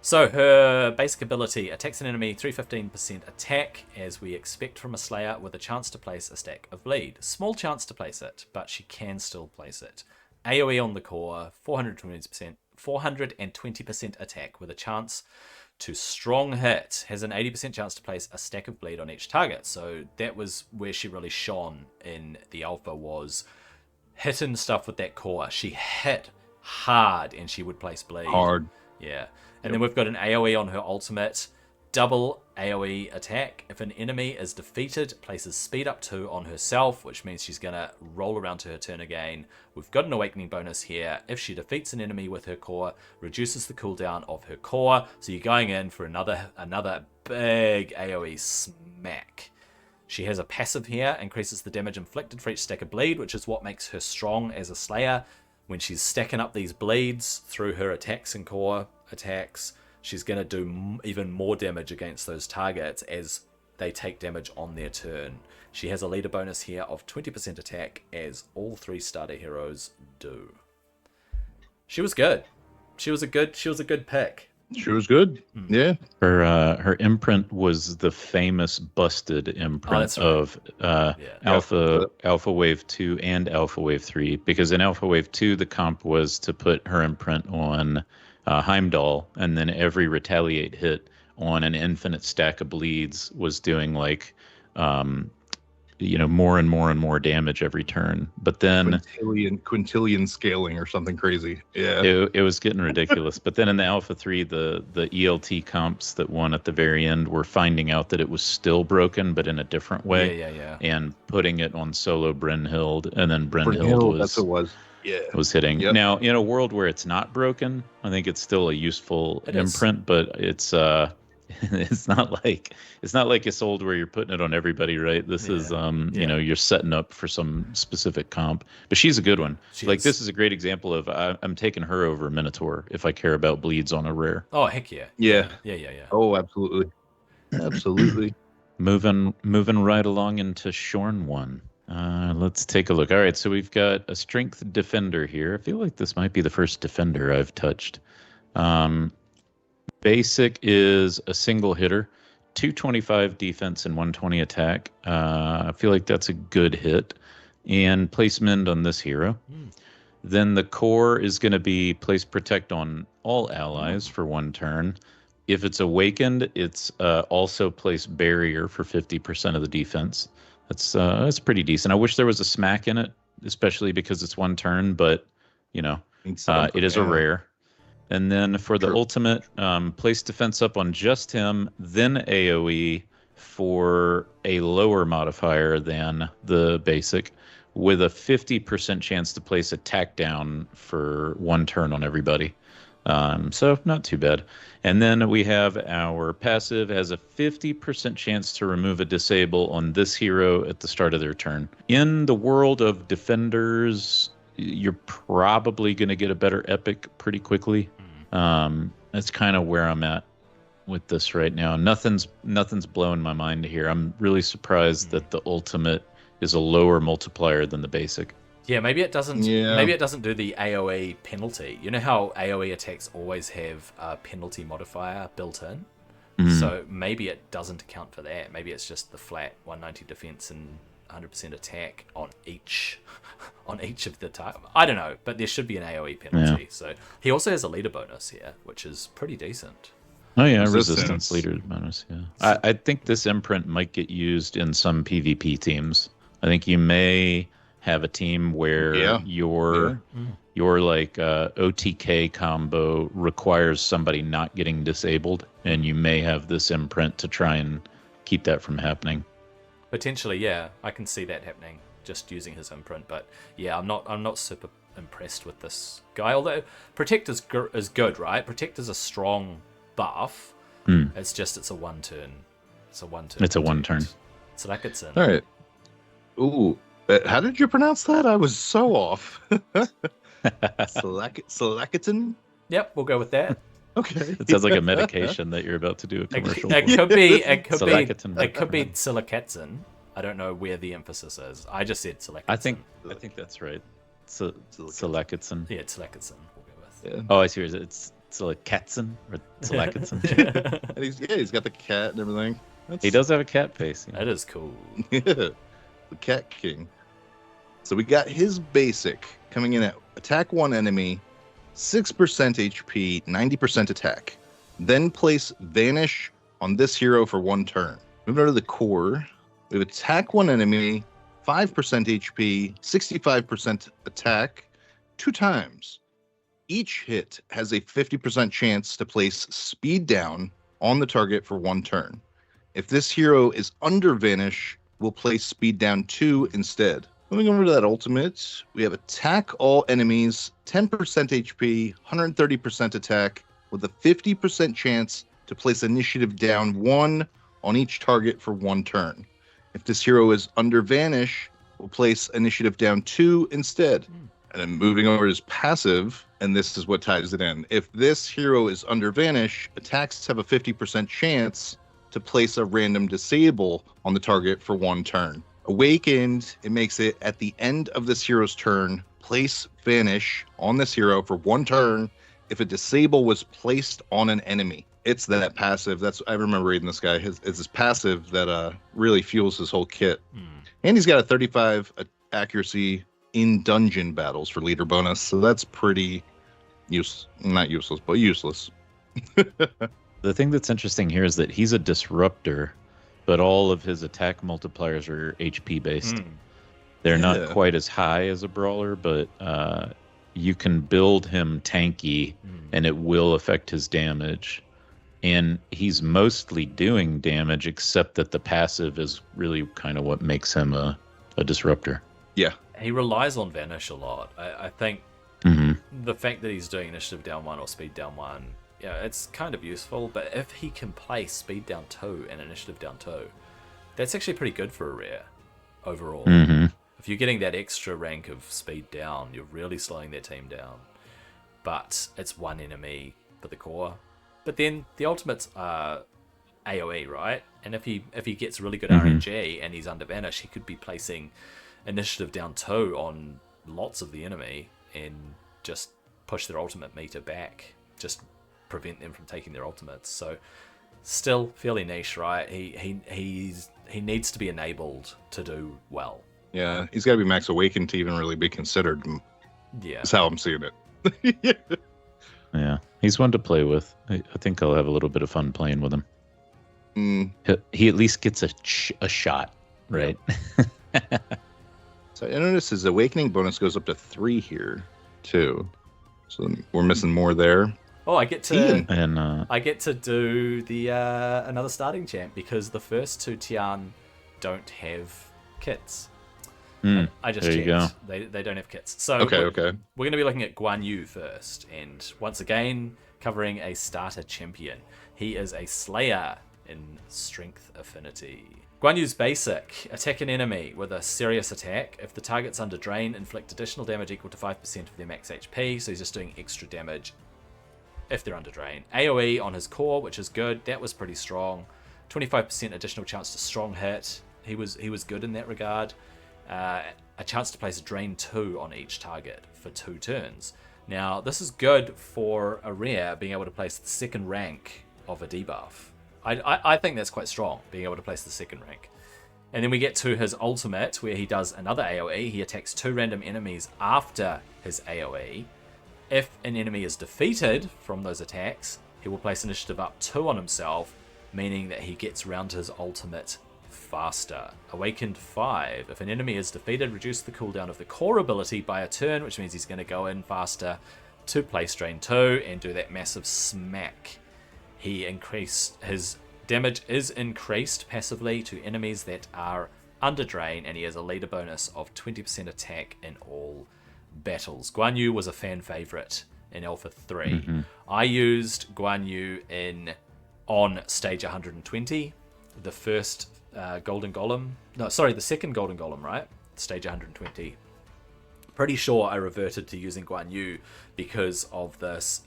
So her basic ability attacks an enemy 315% attack, as we expect from a Slayer, with a chance to place a stack of bleed. Small chance to place it, but she can still place it. AoE on the core, 420% attack with a chance to strong hit. Has an 80% chance to place a stack of bleed on each target. So that was where she really shone in the alpha, was hitting stuff with that core. She hit hard and she would place bleed. Hard. Yeah. And then we've got an AoE on her ultimate. Double AoE attack. If an enemy is defeated, places speed up 2 on herself, which means she's going to roll around to her turn again. We've got an awakening bonus here. If she defeats an enemy with her core, reduces the cooldown of her core. So you're going in for another big AoE smack. She has a passive here, increases the damage inflicted for each stack of bleed, which is what makes her strong as a Slayer. When she's stacking up these bleeds through her attacks and core attacks, she's going to do even more damage against those targets as they take damage on their turn. She has a leader bonus here of 20% attack, as all 3 starter heroes do. She was good. She was a good pick. She was good. Yeah. Her imprint was the famous busted imprint of Alpha Wave 2 and Alpha Wave 3, because in Alpha Wave 2 the comp was to put her imprint on Heimdall, and then every retaliate hit on an infinite stack of bleeds was doing like more and more and more damage every turn. But then quintillion scaling or something crazy. Yeah, it was getting ridiculous. But then in the Alpha 3, the ELT comps that won at the very end were finding out that it was still broken, but in a different way. Yeah. And putting it on solo Brynhild, and then Brynhild that's what it was. Yeah, was hitting. Yep. Now, in a world where it's not broken, I think it's still a useful imprint, but it's it's not like Isolde where you're putting it on everybody, right? This is you're setting up for some specific comp. But she's a good one. This is a great example of I'm taking her over Minotaur if I care about bleeds on a rare. Oh heck yeah. Yeah. Oh, absolutely. Moving right along into Shorn One. Let's take a look. All right, so we've got a strength defender here. I feel like this might be the first defender I've touched. Basic is a single hitter, 225 defense and 120 attack. I feel like that's a good hit. And place mend on this hero. Then the core is going to be place protect on all allies for 1 turn. If it's awakened, it's also place barrier for 50% of the defense. That's pretty decent. I wish there was a smack in it, especially because it's 1 turn, but it is a rare. And then for the ultimate, place defense up on just him, then AoE for a lower modifier than the basic, with a 50% chance to place attack down for 1 turn on everybody. So not too bad. And then we have our passive has a 50% chance to remove a disable on this hero at the start of their turn. In the world of defenders, you're probably going to get a better epic pretty quickly. That's kind of where I'm at with this right now. Nothing's blowing my mind here. I'm really surprised that the ultimate is a lower multiplier than the basic. Yeah, maybe it doesn't. Yeah. Maybe it doesn't do the AoE penalty. You know how AoE attacks always have a penalty modifier built in. So maybe it doesn't account for that. Maybe it's just the flat 190 defense and 100% attack on each of the time. I don't know, but there should be an AoE penalty. Yeah. So he also has a leader bonus here, which is pretty decent. Oh yeah, resistance leader bonus. Yeah, I think this imprint might get used in some PvP teams. I think you may have a team where your like OTK combo requires somebody not getting disabled, and you may have this imprint to try and keep that from happening. Potentially, yeah, I can see that happening just using his imprint. But yeah, I'm not super impressed with this guy. Although Protect is good, right? Protect is a strong buff. It's just it's a 1 turn. It's a 1 turn. It's a 1 turn. Tzilacatzin. All right. Ooh. How did you pronounce that? I was so off. Tzilacatzin? Yep, we'll go with that. Okay. It sounds like a medication that you're about to do a commercial for. It could be Tzilacatzin. I don't know where the emphasis is. I just said Tzilacatzin. I think that's right. Tzilacatzin. Yeah, Tzilacatzin we'll go with. Yeah. Oh, I see. It's Tzilacatzin or Tzilacatzin. And he's got the cat and everything. He does have a cat face. That is cool. Yeah, the Cat King. So we got his basic coming in at attack one enemy, 6% HP, 90% attack. Then place Vanish on this hero for 1 turn. Moving on to the core, we have attack one enemy, 5% HP, 65% attack, 2 times. Each hit has a 50% chance to place speed down on the target for 1 turn. If this hero is under Vanish, we'll place speed down 2 instead. Moving over to that ultimate, we have attack all enemies, 10% HP, 130% attack, with a 50% chance to place initiative down 1 on each target for 1 turn. If this hero is under Vanish, we'll place initiative down 2 instead. And then moving over to his passive, and this is what ties it in. If this hero is under Vanish, attacks have a 50% chance to place a random disable on the target for 1 turn. Awakened, it makes it at the end of this hero's turn, place Vanish on this hero for 1 turn if a disable was placed on an enemy. It's that passive. I remember reading this guy. It's his passive that really fuels his whole kit. And he's got a 35 accuracy in dungeon battles for leader bonus. So that's pretty not useless, but useless. The thing that's interesting here is that he's a disruptor, but all of his attack multipliers are HP based. They're not quite as high as a brawler, but you can build him tanky and it will affect his damage. And he's mostly doing damage, except that the passive is really kind of what makes him a disruptor. Yeah. He relies on Vanish a lot. I think the fact that he's doing initiative down 1 or speed down 1, yeah, it's kind of useful. But if he can play speed down 2 and initiative down 2, that's actually pretty good for a rare overall. If you're getting that extra rank of speed down, you're really slowing their team down. But it's 1 enemy for the core. But then the ultimates are AoE, right? And if he gets really good RNG and he's under Vanish, he could be placing initiative down 2 on lots of the enemy and just push their ultimate meter back. Just prevent them from taking their ultimates. So still fairly niche, right? He needs to be enabled to do well. Yeah, he's got to be max awakened to even really be considered. Yeah, that's how I'm seeing it. Yeah, he's one to play with. I think I'll have a little bit of fun playing with him. He at least gets a shot, right? So I noticed his awakening bonus goes up to 3 here too. So we're missing more there. Oh, I get to do the another starting champ because the first 2 Tian don't have kits. I just checked. Go. They don't have kits. So okay. We're going to be looking at Guan Yu first, and once again covering a starter champion. He is a Slayer in Strength Affinity. Guan Yu's basic: attack an enemy with a serious attack. If the target's under drain, inflict additional damage equal to 5% of their max HP. So he's just doing extra damage if they're under drain. AoE on his core, which is good. That was pretty strong. 25% additional chance to strong hit. He was good in that regard. A chance to place a drain 2 on each target for 2 turns. Now, this is good for a rare, being able to place the 2nd rank of a debuff. I think that's quite strong, being able to place the 2nd rank. And then we get to his ultimate, where he does another AoE. He attacks 2 random enemies after his AoE. If an enemy is defeated from those attacks, he will place initiative up 2 on himself, meaning that he gets round to his ultimate faster. Awakened 5. If an enemy is defeated, reduce the cooldown of the core ability by a turn, which means he's going to go in faster to place drain 2 and do that massive smack. His damage is increased passively to enemies that are under drain, and he has a leader bonus of 20% attack in all battles. Guan Yu was a fan favorite in Alpha 3. I used Guan Yu on stage 120, the first Golden Golem. No, sorry, the 2nd Golden Golem, right? Stage 120. Pretty sure I reverted to using Guan Yu because of this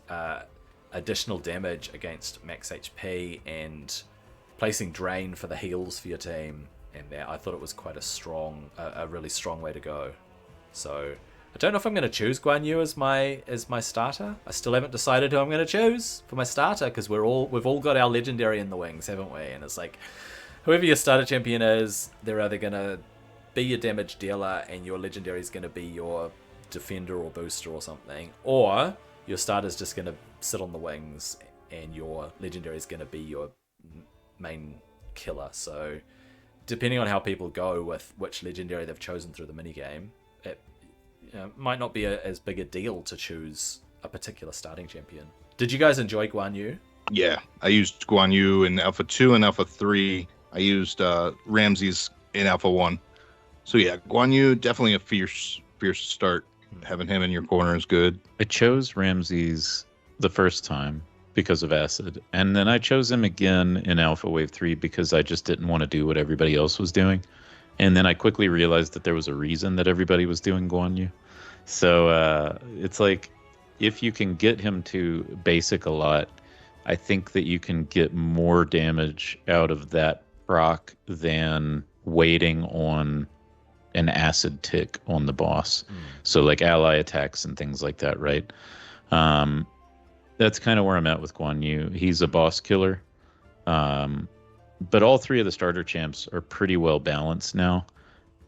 additional damage against max HP and placing drain for the heals for your team. And I thought it was quite a really strong way to go. So I don't know if I'm going to choose Guan Yu as my starter. I still haven't decided who I'm going to choose for my starter because we've all got our legendary in the wings, haven't we? And it's like, whoever your starter champion is, they're either going to be your damage dealer and your legendary is going to be your defender or booster or something, or your starter's just going to sit on the wings and your legendary is going to be your main killer. So depending on how people go with which legendary they've chosen through the minigame, it might not be as big a deal to choose a particular starting champion. Did you guys enjoy Guan Yu? Yeah, I used Guan Yu in Alpha 2 and Alpha 3. I used Ramses in Alpha 1. So yeah, Guan Yu, definitely a fierce start. Having him in your corner is good. I chose Ramses the first time because of Acid, and then I chose him again in Alpha Wave 3 because I just didn't want to do what everybody else was doing. And then I quickly realized that there was a reason that everybody was doing Guan Yu. So it's like, if you can get him to basic a lot, I think that you can get more damage out of that proc than waiting on an acid tick on the boss. So like ally attacks and things like that, right? That's kind of where I'm at with Guan Yu. He's a boss killer. But all three of the starter champs are pretty well balanced now.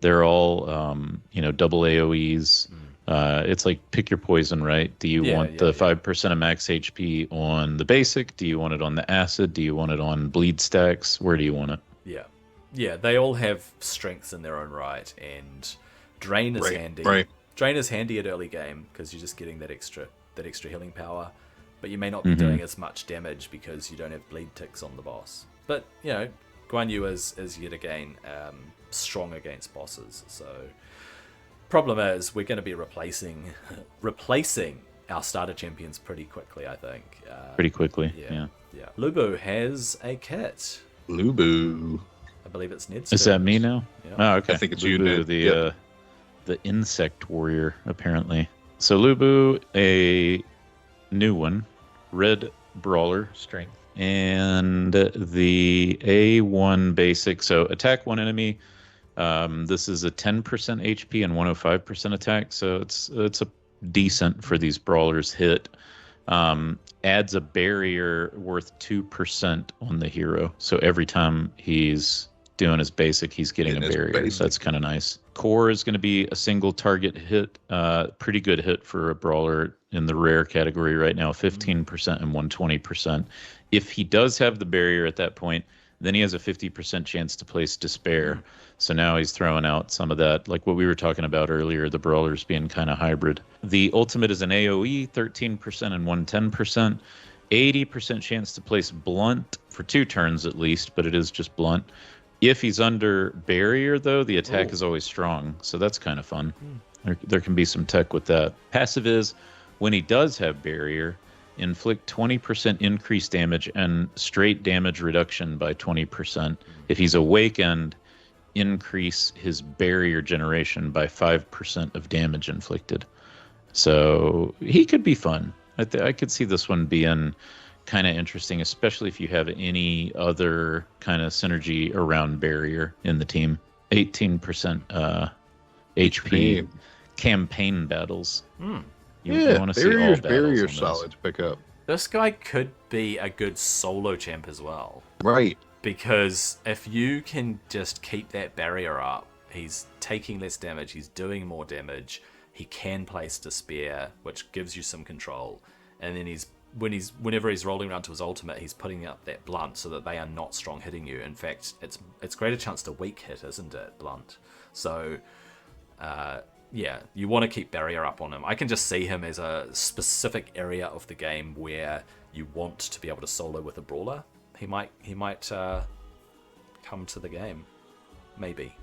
They're all, double AoEs. It's like pick your poison, right? Do you want the 5% of max HP on the basic? Do you want it on the acid? Do you want it on bleed stacks? Where do you want it? Yeah, they all have strengths in their own right, and Drain is handy. Right. Drain is handy at early game because you're just getting that extra healing power, but you may not be doing as much damage because you don't have bleed ticks on the boss. But Guan Yu is yet again strong against bosses. So problem is we're going to be replacing our starter champions pretty quickly, I think. Pretty quickly, yeah. Lubu has a kit. Lubu. I believe it's Ned's. Is that me now? Yeah. Oh, okay. I think it's Lubu, you, Ned. The insect warrior, apparently. So Lubu, a new one, red brawler, strength, and the A1 basic. So attack one enemy. This is a 10% HP and 105% attack. So it's a decent for these brawlers hit. Adds a barrier worth 2% on the hero. So every time he's doing his basic, he's getting a barrier. So that's kind of nice. Core is going to be a single target hit. Pretty good hit for a brawler in the rare category right now, 15% and 120%. If he does have the barrier at that point, then he has a 50% chance to place Despair. So now he's throwing out some of that, like what we were talking about earlier, the brawlers being kind of hybrid. The ultimate is an AoE, 13% and 110%. 80% chance to place Blunt for 2 turns at least, but it is just Blunt. If he's under barrier, though, the attack is always strong. So that's kind of fun. There can be some tech with that. Passive is, when he does have barrier, inflict 20% increased damage and straight damage reduction by 20%. If he's awakened, increase his barrier generation by 5% of damage inflicted. So he could be fun. I could see this one being kind of interesting, especially if you have any other kind of synergy around barrier in the team. 18% HP campaign battles. You want to see all battles. Barrier's solid to pick up. This guy could be a good solo champ as well. Right. Because if you can just keep that barrier up, he's taking less damage, he's doing more damage, he can place Despair, which gives you some control, and then whenever he's rolling around to his ultimate, he's putting up that Blunt so that they are not strong hitting you. In fact, it's greater chance to weak hit, isn't it, Blunt? So you want to keep barrier up on him. I can just see him as a specific area of the game where you want to be able to solo with a brawler. He might come to the game, maybe.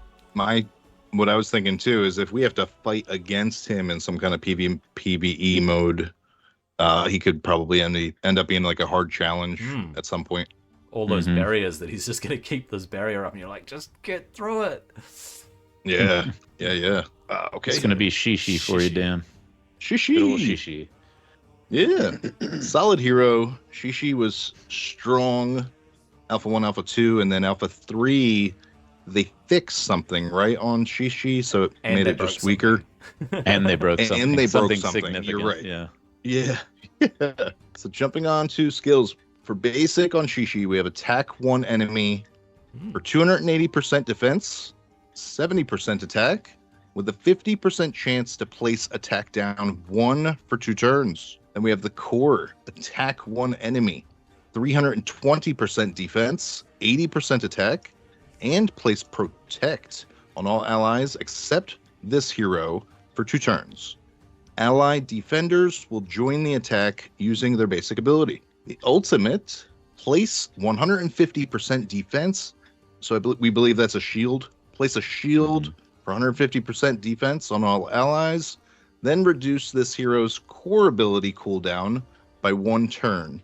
What I was thinking too is if we have to fight against him in some kind of PvE mode, he could probably end up being like a hard challenge at some point. All those barriers that he's just going to keep this barrier up, and you're like, just get through it. Yeah. Okay. It's going to be Shishi for you, Dan. Shishi. Good old Shishi. Yeah. Solid hero. Shishi was strong. Alpha 1, Alpha 2, and then Alpha 3, they fixed something, right, on Shishi, so it made it just weaker. And they broke something. And they broke something something. significant. You're right. Yeah. Yeah. So jumping on to skills. For basic on Shishi, we have attack one enemy for 280% defense, 70% attack, with a 50% chance to place attack down 1 for 2 turns. Then we have the core, attack one enemy, 320% defense, 80% attack, and place protect on all allies except this hero for 2 turns. Allied defenders will join the attack using their basic ability. The ultimate, place 150% defense. So we believe that's a shield. Place a shield for 150% defense on all allies. Then reduce this hero's core ability cooldown by 1 turn.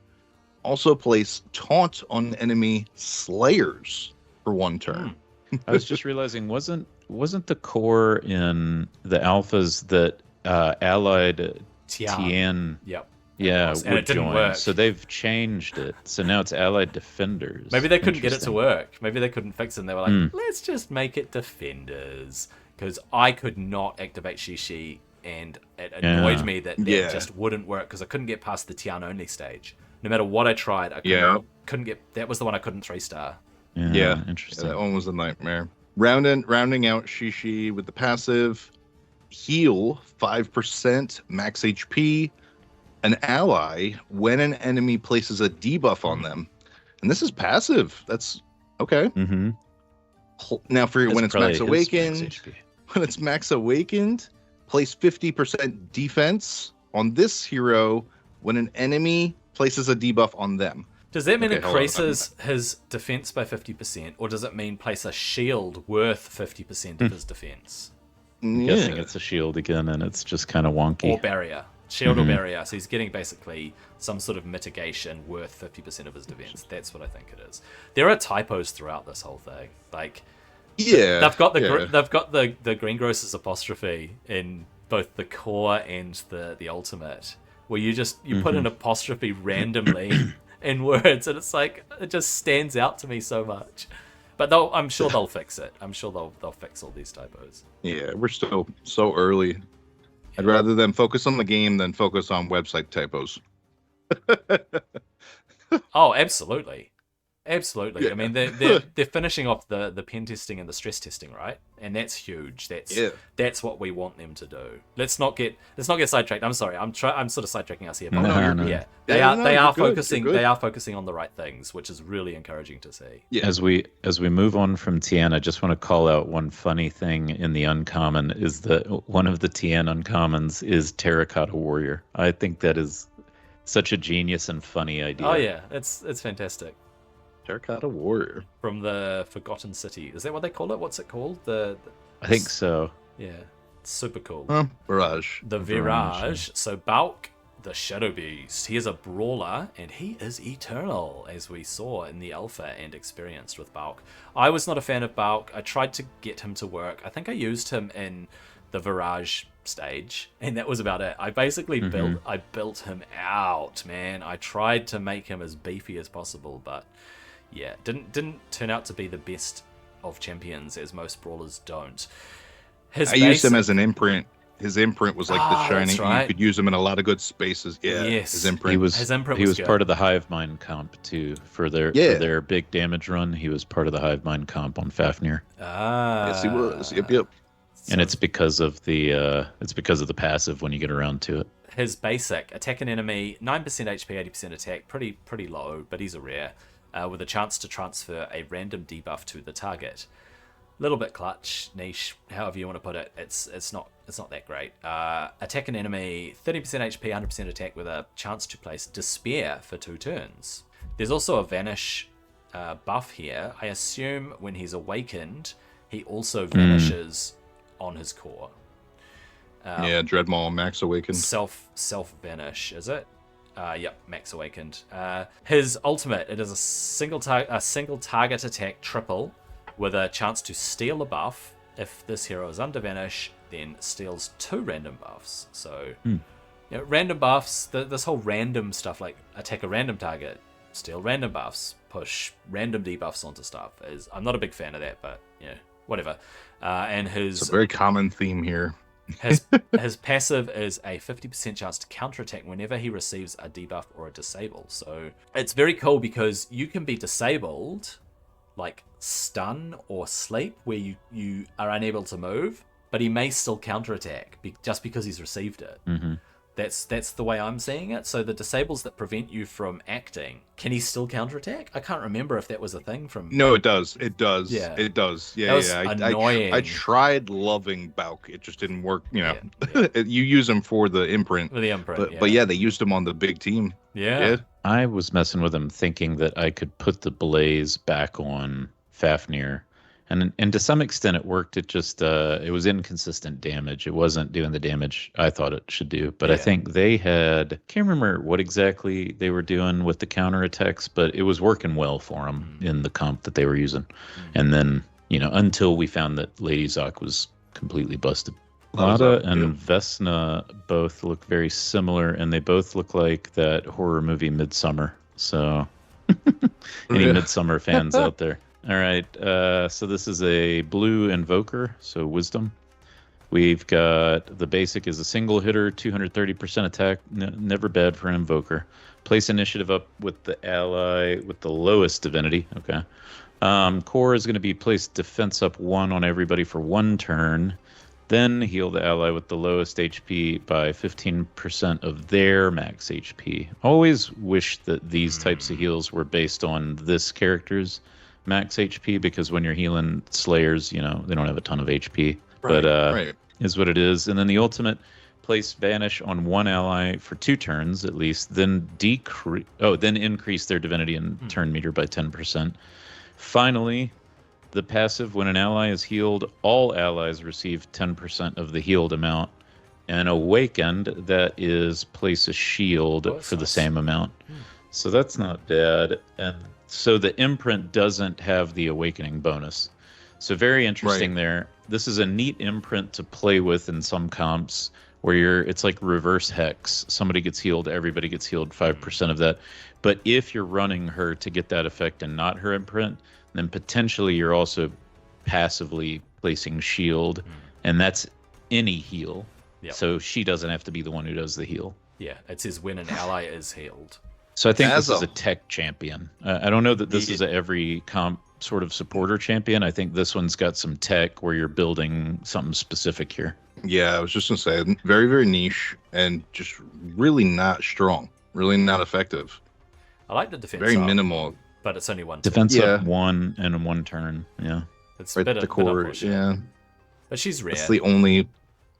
Also place taunt on enemy slayers for 1 turn. I was just realizing, wasn't the core in the alphas that allied Tian? Yep. Yeah, And it didn't join. work. So they've changed it. So now it's allied defenders. Maybe they couldn't get it to work. Maybe they couldn't fix it. And they were like, let's just make it defenders. Because I could not activate Shishi, and it annoyed me that just wouldn't work because I couldn't get past the Tian only stage. No matter what I tried, I couldn't get. That was the one I couldn't 3-star. Yeah, interesting. Yeah, that one was a nightmare. Rounding out Shishi with the passive, heal 5% max HP. An ally when an enemy places a debuff on them, and this is passive. That's okay. Mm-hmm. Now for when it's max awakened, place 50% defense on this hero when an enemy places a debuff on them. Does that mean increases his defense by 50%, or does it mean place a shield worth 50% of his defense? I'm guessing it's a shield again, and it's just kind of wonky. Or barrier. Shield or barrier. So he's getting basically some sort of mitigation worth 50% of his defense. That's what I think it is. There are typos throughout this whole thing. Like, they've got the Greengrocer's apostrophe in both the core and the ultimate, where you put an apostrophe randomly in words, and it's like it just stands out to me so much. But I'm sure they'll fix it. I'm sure they'll fix all these typos. Yeah, we're still so early. I'd rather them focus on the game than focus on website typos. Oh, absolutely. Absolutely. Yeah. I mean, they're finishing off the pen testing and the stress testing, right? And that's huge. That's what we want them to do. Let's not get sidetracked. I'm sorry. I'm sort of sidetracking us here. But No. Yeah, they are focusing on the right things, which is really encouraging to see. Yeah. As we move on from Tian, I just want to call out one funny thing in the uncommon is that one of the Tian uncommons is Terracotta Warrior. I think that is such a genius and funny idea. Oh yeah, it's fantastic. Terracotta Warrior. From the Forgotten City. Is that what they call it? What's it called? I think so. Yeah. It's super cool. Barrage. The Virage. So Balk, the Shadow Beast. He is a brawler, and he is eternal, as we saw in the alpha and experienced with Balk. I was not a fan of Balk. I tried to get him to work. I think I used him in the Virage stage, and that was about it. I basically built him out, man. I tried to make him as beefy as possible, but yeah, didn't turn out to be the best of champions, as most brawlers don't. I used him as an imprint. His imprint was like the shiny. Right. You could use him in a lot of good spaces. Yeah, yes. His imprint. He was good. part of the Hive Mind comp too for their big damage run. He was part of the Hive Mind comp on Fafnir. Yes, he was. Yep. And it's because of the passive when you get around to it. His basic attack an enemy, 9% HP, 80% attack, pretty low, but he's a rare, with a chance to transfer a random debuff to the target. Little bit clutch, niche, however you want to put it. It's not that great. Attack an enemy, 30% HP, 100% attack, with a chance to place Despair for 2 turns. There's also a vanish buff here. I assume when he's awakened, he also vanishes on his core. Dreadmaw Max Awakened. Self vanish, is it? Yep, Max Awakened. His ultimate, it is a single target attack triple with a chance to steal a buff. If this hero is under vanish, then steals 2 random buffs. So, random buffs, this whole random stuff, like attack a random target, steal random buffs, push random debuffs onto stuff, I'm not a big fan of that, but whatever. And his... It's a very common theme here. His passive is a 50% chance to counterattack whenever he receives a debuff or a disable. So it's very cool because you can be disabled, like stun or sleep, where you are unable to move, but he may still counterattack just because he's received it. Mm-hmm. That's the way I'm seeing it. So the disables that prevent you from acting, can he still counterattack? I can't remember if that was a thing from... No, it does. It does. Yeah. It does. Yeah, That was yeah. annoying. I tried loving Bauk. It just didn't work. You know, Yeah. you use him for the imprint. For the imprint, But yeah, they used him on the big team. Yeah. I was messing with him thinking that I could put the blaze back on Fafnir. And to some extent it worked. It just it was inconsistent damage. It wasn't doing the damage I thought it should do. But I think they had, can't remember what exactly they were doing with the counterattacks, but it was working well for them in the comp that they were using. And then, until we found that Lady Zoc was completely busted. Lada and Vesna both look very similar, and they both look like that horror movie Midsummer. So any Midsummer fans out there? All right, so this is a blue Invoker, so Wisdom. We've got the basic is a single hitter, 230% attack, never bad for an Invoker. Place initiative up with the ally with the lowest divinity, okay. Core is going to be place defense up 1 on everybody for 1 turn. Then heal the ally with the lowest HP by 15% of their max HP. Always wish that these types of heals were based on this character's max HP, because when you're healing Slayers, they don't have a ton of HP. Right, but is what it is. And then the ultimate, place Vanish on 1 ally for 2 turns at least, then increase their divinity and turn meter by 10%. Finally, the passive, when an ally is healed, all allies receive 10% of the healed amount. And Awakened, that is place a shield for the same amount. So that's not bad. And so the imprint doesn't have the awakening bonus. So very interesting there. This is a neat imprint to play with in some comps where it's like reverse hex. Somebody gets healed, everybody gets healed 5% of that. But if you're running her to get that effect and not her imprint, then potentially you're also passively placing shield, and that's any heal. Yep. So she doesn't have to be the one who does the heal. Yeah, it says when an ally is healed. So I think this is a tech champion. I don't know that this is every comp sort of supporter champion. I think this one's got some tech where you're building something specific here. Yeah, I was just going to say, very, very niche and just really not strong, really not effective. I like the defense. Very minimal. But it's only 1 turn. Defense up 1 and 1 turn, yeah. It's right at the core, yeah. But she's rare. That's the only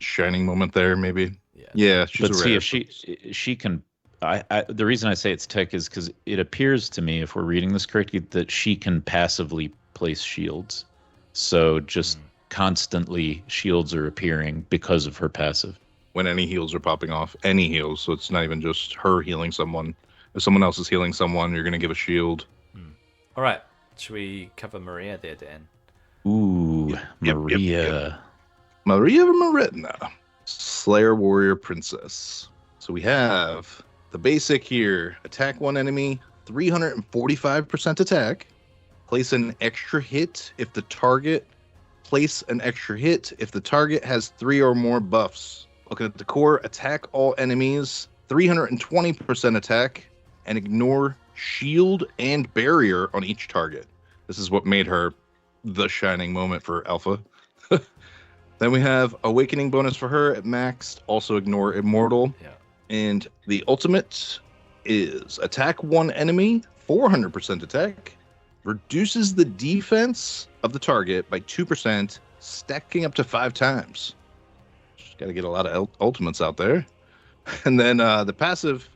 shining moment there, maybe. Yeah, she's but a see, rare. if she can... the reason I say it's tech is because it appears to me, if we're reading this correctly, that she can passively place shields. So just constantly shields are appearing because of her passive. When any heals are popping off, any heals. So it's not even just her healing someone. If someone else is healing someone, you're going to give a shield. All right. Should we cover Maria there, Dan? Ooh, Maria. Yep. Maria Marina, Slayer Warrior Princess. So we have the basic here. Attack 1 enemy, 345% attack. Place an extra hit if the target... Place an extra hit if the target has 3 or more buffs. Looking at the core, attack all enemies, 320% attack, and ignore shield and barrier on each target. This is what made her the shining moment for Alpha. Then we have Awakening bonus for her at maxed, also ignore Immortal. Yeah. And the ultimate is attack 1 enemy, 400% attack, reduces the defense of the target by 2%, stacking up to 5 times. Just got to get a lot of ultimates out there. And then the passive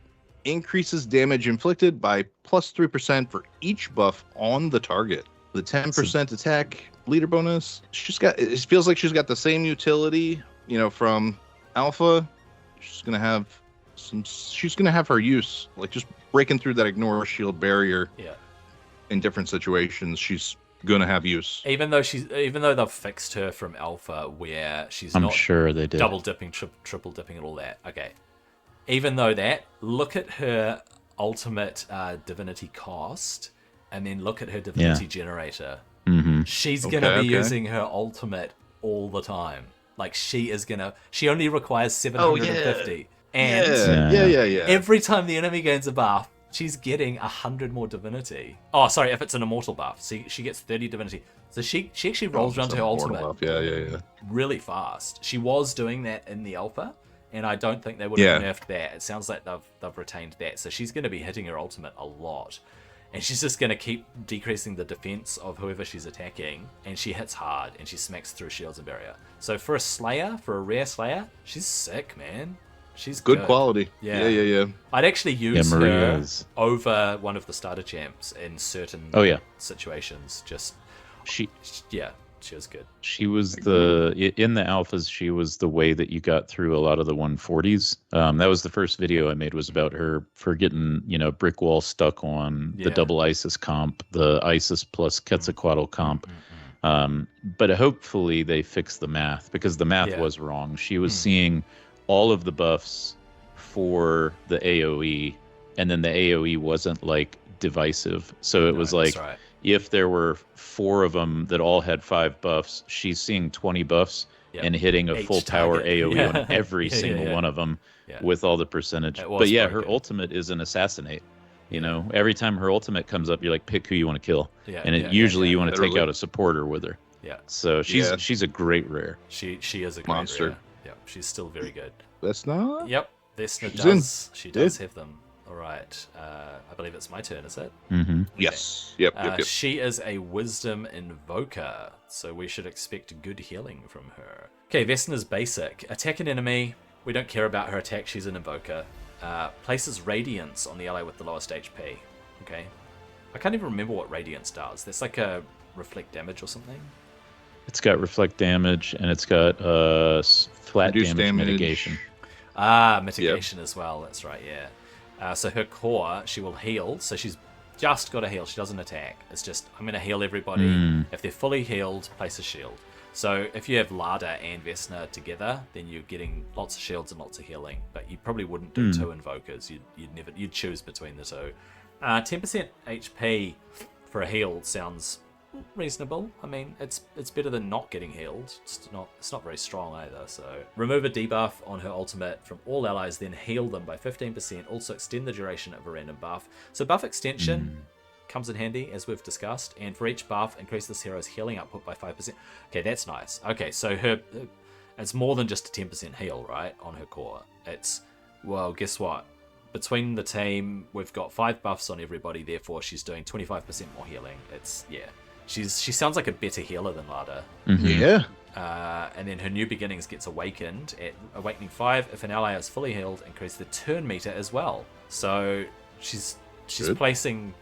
increases damage inflicted by plus 3% for each buff on the target. The 10% attack leader bonus. It feels like she's got the same utility, from Alpha. She's gonna have her use, like just breaking through that ignore shield barrier. Yeah. In different situations, she's gonna have use. Even though they've fixed her from Alpha, where she's I'm not sure they did double dipping, triple dipping, and all that. Okay. Even though that, look at her ultimate divinity cost, and then look at her divinity generator. Mm-hmm. She's gonna be using her ultimate all the time. Like she only requires 750. And Yeah. every time the enemy gains a buff, she's getting 100 more divinity. Oh, sorry, if it's an immortal buff. She gets 30 divinity. So she actually rolls around to her ultimate really fast. She was doing that in the alpha, and I don't think they would have nerfed that. It sounds like they've retained that. So she's going to be hitting her ultimate a lot. And she's just going to keep decreasing the defense of whoever she's attacking. And she hits hard, and she smacks through shields and barrier. So for a rare Slayer, she's sick, man. She's good quality. Yeah. I'd actually use her over one of the starter champs in certain situations. She was good. She was in the alphas. She was the way that you got through a lot of the 140s. That was the first video I made, was about her for getting brick wall stuck on the double Isis comp, the Isis plus Quetzalcoatl comp. But hopefully they fixed the math, because the math was wrong. She was seeing all of the buffs for the AoE, and then the AoE wasn't like divisive. So it was like, if there were 4 of them that all had 5 buffs, she's seeing 20 buffs and hitting a full tower AoE on every single one of them with all the percentage. But her ultimate is an assassinate. Every time her ultimate comes up, you're like, pick who you want to kill. Usually you want to take out a supporter with her. So she's a great rare. She is a great monster. Rare. Yeah, she's still very good. Vesna? Yep, Vesna does. She does have them. All right. I believe it's my turn, is it? Mm-hmm. Okay. Yes. Yep. She is a wisdom invoker, so we should expect good healing from her. Okay, Vesna's basic. Attack an enemy. We don't care about her attack. She's an invoker. Places radiance on the ally with the lowest HP. Okay. I can't even remember what radiance does. That's like a reflect damage or something. It's got reflect damage, and it's got flat damage mitigation. Mitigation as well. That's right, yeah. So her core, she will heal. So she's just got to heal. She doesn't attack. It's just, I'm going to heal everybody. If they're fully healed, place a shield. So if you have Lada and Vesna together, then you're getting lots of shields and lots of healing. But you probably wouldn't do 2 invokers. You'd choose between the 2. 10% HP for a heal sounds reasonable. I mean, it's better than not getting healed. It's not very strong either. So remove a debuff on her ultimate from all allies, then heal them by 15%. Also extend the duration of a random buff. So buff extension comes in handy, as we've discussed. And for each buff, increase this hero's healing output by 5%. Okay, that's nice. Okay, so it's more than just a 10% heal, right, on her core. It's, well, guess what? Between the team, we've got 5 buffs on everybody. Therefore, she's doing 25% more healing. She sounds like a better healer than Lada. Yeah. And then her new beginnings gets awakened at awakening 5. If an ally is fully healed, increase the turn meter as well. So she's placing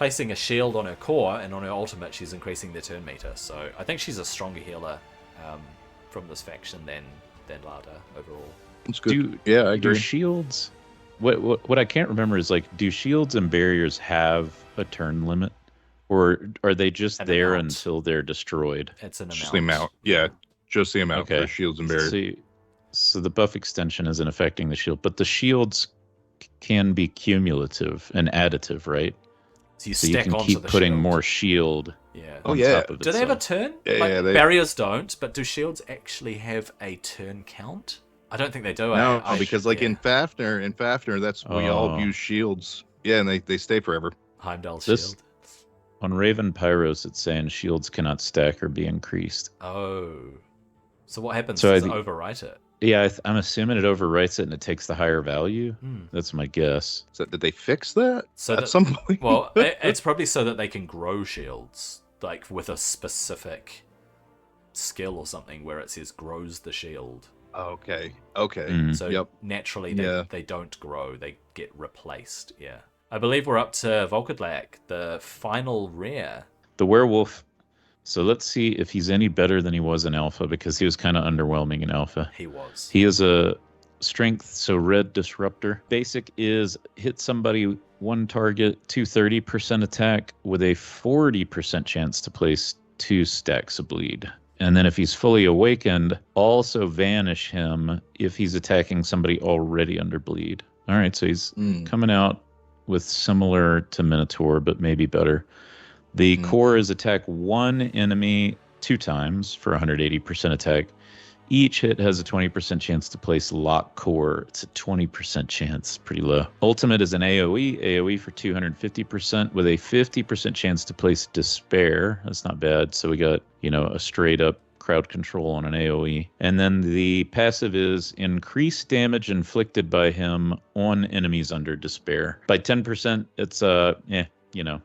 a shield on her core, and on her ultimate she's increasing the turn meter. So I think she's a stronger healer from this faction than Lada overall. It's good. I agree. Do shields? What I can't remember is, like, do shields and barriers have a turn limit? Or are they just there until they're destroyed? It's an amount. Just the amount. Yeah, just the amount for shields and barriers. So the buff extension isn't affecting the shield, but the shields can be cumulative and additive, right? So you can keep putting shield. More shield. Yeah. On top of do they have a turn? Barriers don't, but do shields actually have a turn count? I don't think they do. No, because in Fafnir, that's we all use shields. Yeah, and they stay forever. Heimdall's shield. On Raven Pyros, it's saying shields cannot stack or be increased. Oh. So what happens? Does it overwrite it? Yeah, I'm assuming it overwrites it and it takes the higher value. That's my guess. So did they fix that at some point? Well, it's probably so that they can grow shields, like with a specific skill or something where it says grows the shield. Okay. So naturally they don't grow, they get replaced. Yeah. I believe we're up to Volkadlak, the final rare. The werewolf. So let's see if he's any better than he was in Alpha, because he was kind of underwhelming in Alpha. He was. He is a strength, so red disruptor. Basic is hit somebody, one target, 230% attack with a 40% chance to place 2 stacks of bleed. And then if he's fully awakened, also vanish him if he's attacking somebody already under bleed. All right, so he's coming out with similar to Minotaur, but maybe better. The core is attack 1 enemy 2 times for 180% attack. Each hit has a 20% chance to place Lock Core. It's a 20% chance, pretty low. Ultimate is an AoE for 250% with a 50% chance to place Despair. That's not bad. So we got, a straight up crowd control on an AoE. And then the passive is increase damage inflicted by him on enemies under Despair. By 10%, it's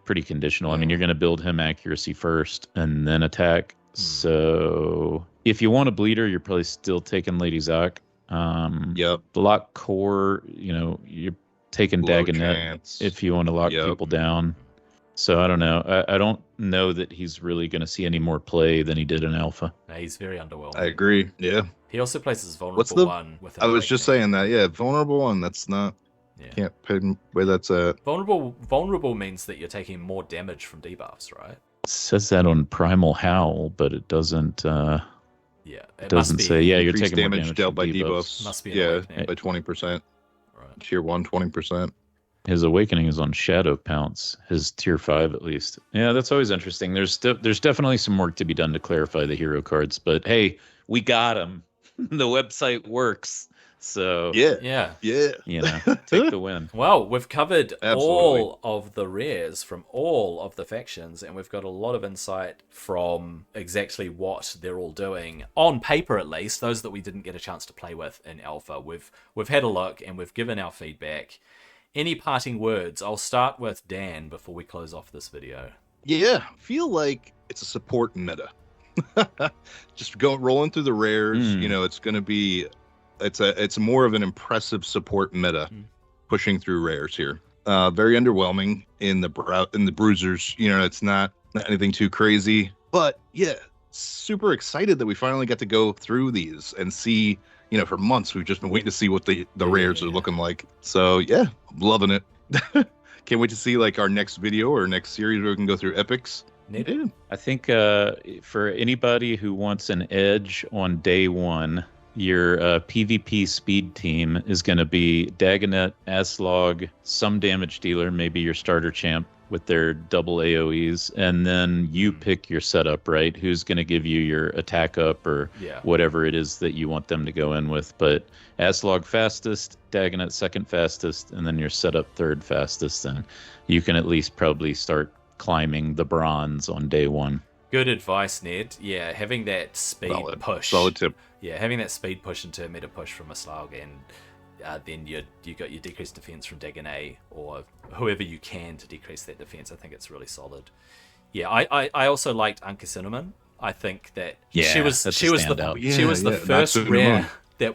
pretty conditional. I mean, you're going to build him accuracy first and then attack. So if you want a bleeder, you're probably still taking Lady Zach. Yep. Lock Core, you're taking Dagonet if you want to lock people down. So I don't know. I don't know that he's really going to see any more play than he did in Alpha. No, he's very underwhelming. I agree. Yeah. He also places vulnerable one with. I was just saying that. Yeah, vulnerable one. That's not. Yeah. Can't pin where that's at. Vulnerable means that you're taking more damage from debuffs, right? It says that on Primal Howl, but it doesn't. It doesn't say. Yeah, you're taking damage more damage dealt by debuffs. Must be by 20%. Right. Tier 1, 20%. His awakening is on Shadow Pounce, his tier 5 at least. Yeah, that's always interesting. There's definitely some work to be done to clarify the hero cards, but hey, we got them. The website works. So yeah. Take the win. Well, we've covered all of the rares from all of the factions, and we've got a lot of insight from exactly what they're all doing on paper, at least. Those that we didn't get a chance to play with in Alpha, we've had a look and we've given our feedback. Any parting words? I'll start with Dan before we close off this video. Yeah, feel like it's a support meta. Just rolling through the rares. It's going to be. It's more of an impressive support meta, pushing through rares here. Very underwhelming in the bruisers. It's not anything too crazy, but yeah, super excited that we finally got to go through these and see. For months we've just been waiting to see what the rares are looking like. So yeah, I'm loving it. Can't wait to see our next video or next series where we can go through epics. Yeah. I think for anybody who wants an edge on day one, your PvP speed team is going to be Dagonet, Aslaug, some damage dealer, maybe your starter champ with their double AoEs, and then you pick your setup, right? Who's going to give you your attack up or whatever it is that you want them to go in with. But Aslaug fastest, Dagonet second fastest, and then your setup third fastest, and you can at least probably start climbing the bronze on day one. Good advice, Ned. Yeah, having that speed push. Solid tip. Yeah, having that speed push into a meta push from Aslaug, and then you got your decreased defense from Dagonet or whoever you can to decrease that defense. I think it's really solid. Yeah, I also liked Ankhesenamun. I think that she was the first rare that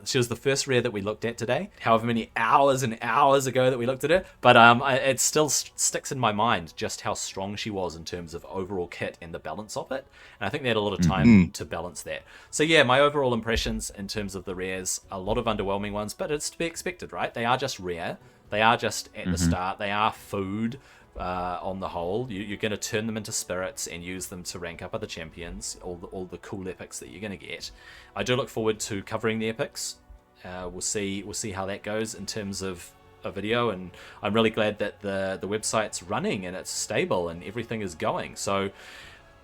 she was the first rare that we looked at today. However many hours and hours ago that we looked at it, but it still sticks in my mind just how strong she was in terms of overall kit and the balance of it. And I think they had a lot of time to balance that. So yeah, my overall impressions in terms of the rares, a lot of underwhelming ones, but it's to be expected, right? They are just rare. They are just at the start. They are food. On the whole, you're going to turn them into spirits and use them to rank up other champions, all the cool epics that you're going to get. I do look forward to covering the epics. We'll see how that goes in terms of a video, and I'm really glad that the website's running and it's stable and everything is going. So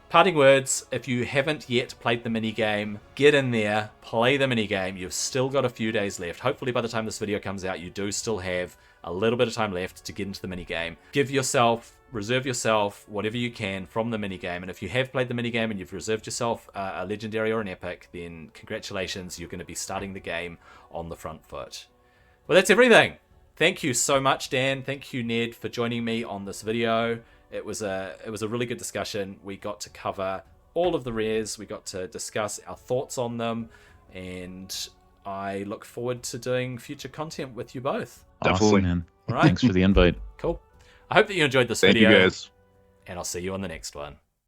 parting words, if you haven't yet played the minigame, get in there, play the minigame. You've still got a few days left. Hopefully by the time this video comes out, you do still have a little bit of time left to get into the minigame. Reserve yourself whatever you can from the minigame. And if you have played the minigame and you've reserved yourself a legendary or an epic, then congratulations, you're going to be starting the game on the front foot. Well, that's everything. Thank you so much, Dan. Thank you, Ned, for joining me on this video. It was a really good discussion. We got to cover all of the rares. We got to discuss our thoughts on them, and I look forward to doing future content with you both. Definitely. Awesome, man. All right. Thanks for the invite. Cool. I hope that you enjoyed this video. Thank you, guys. And I'll see you on the next one.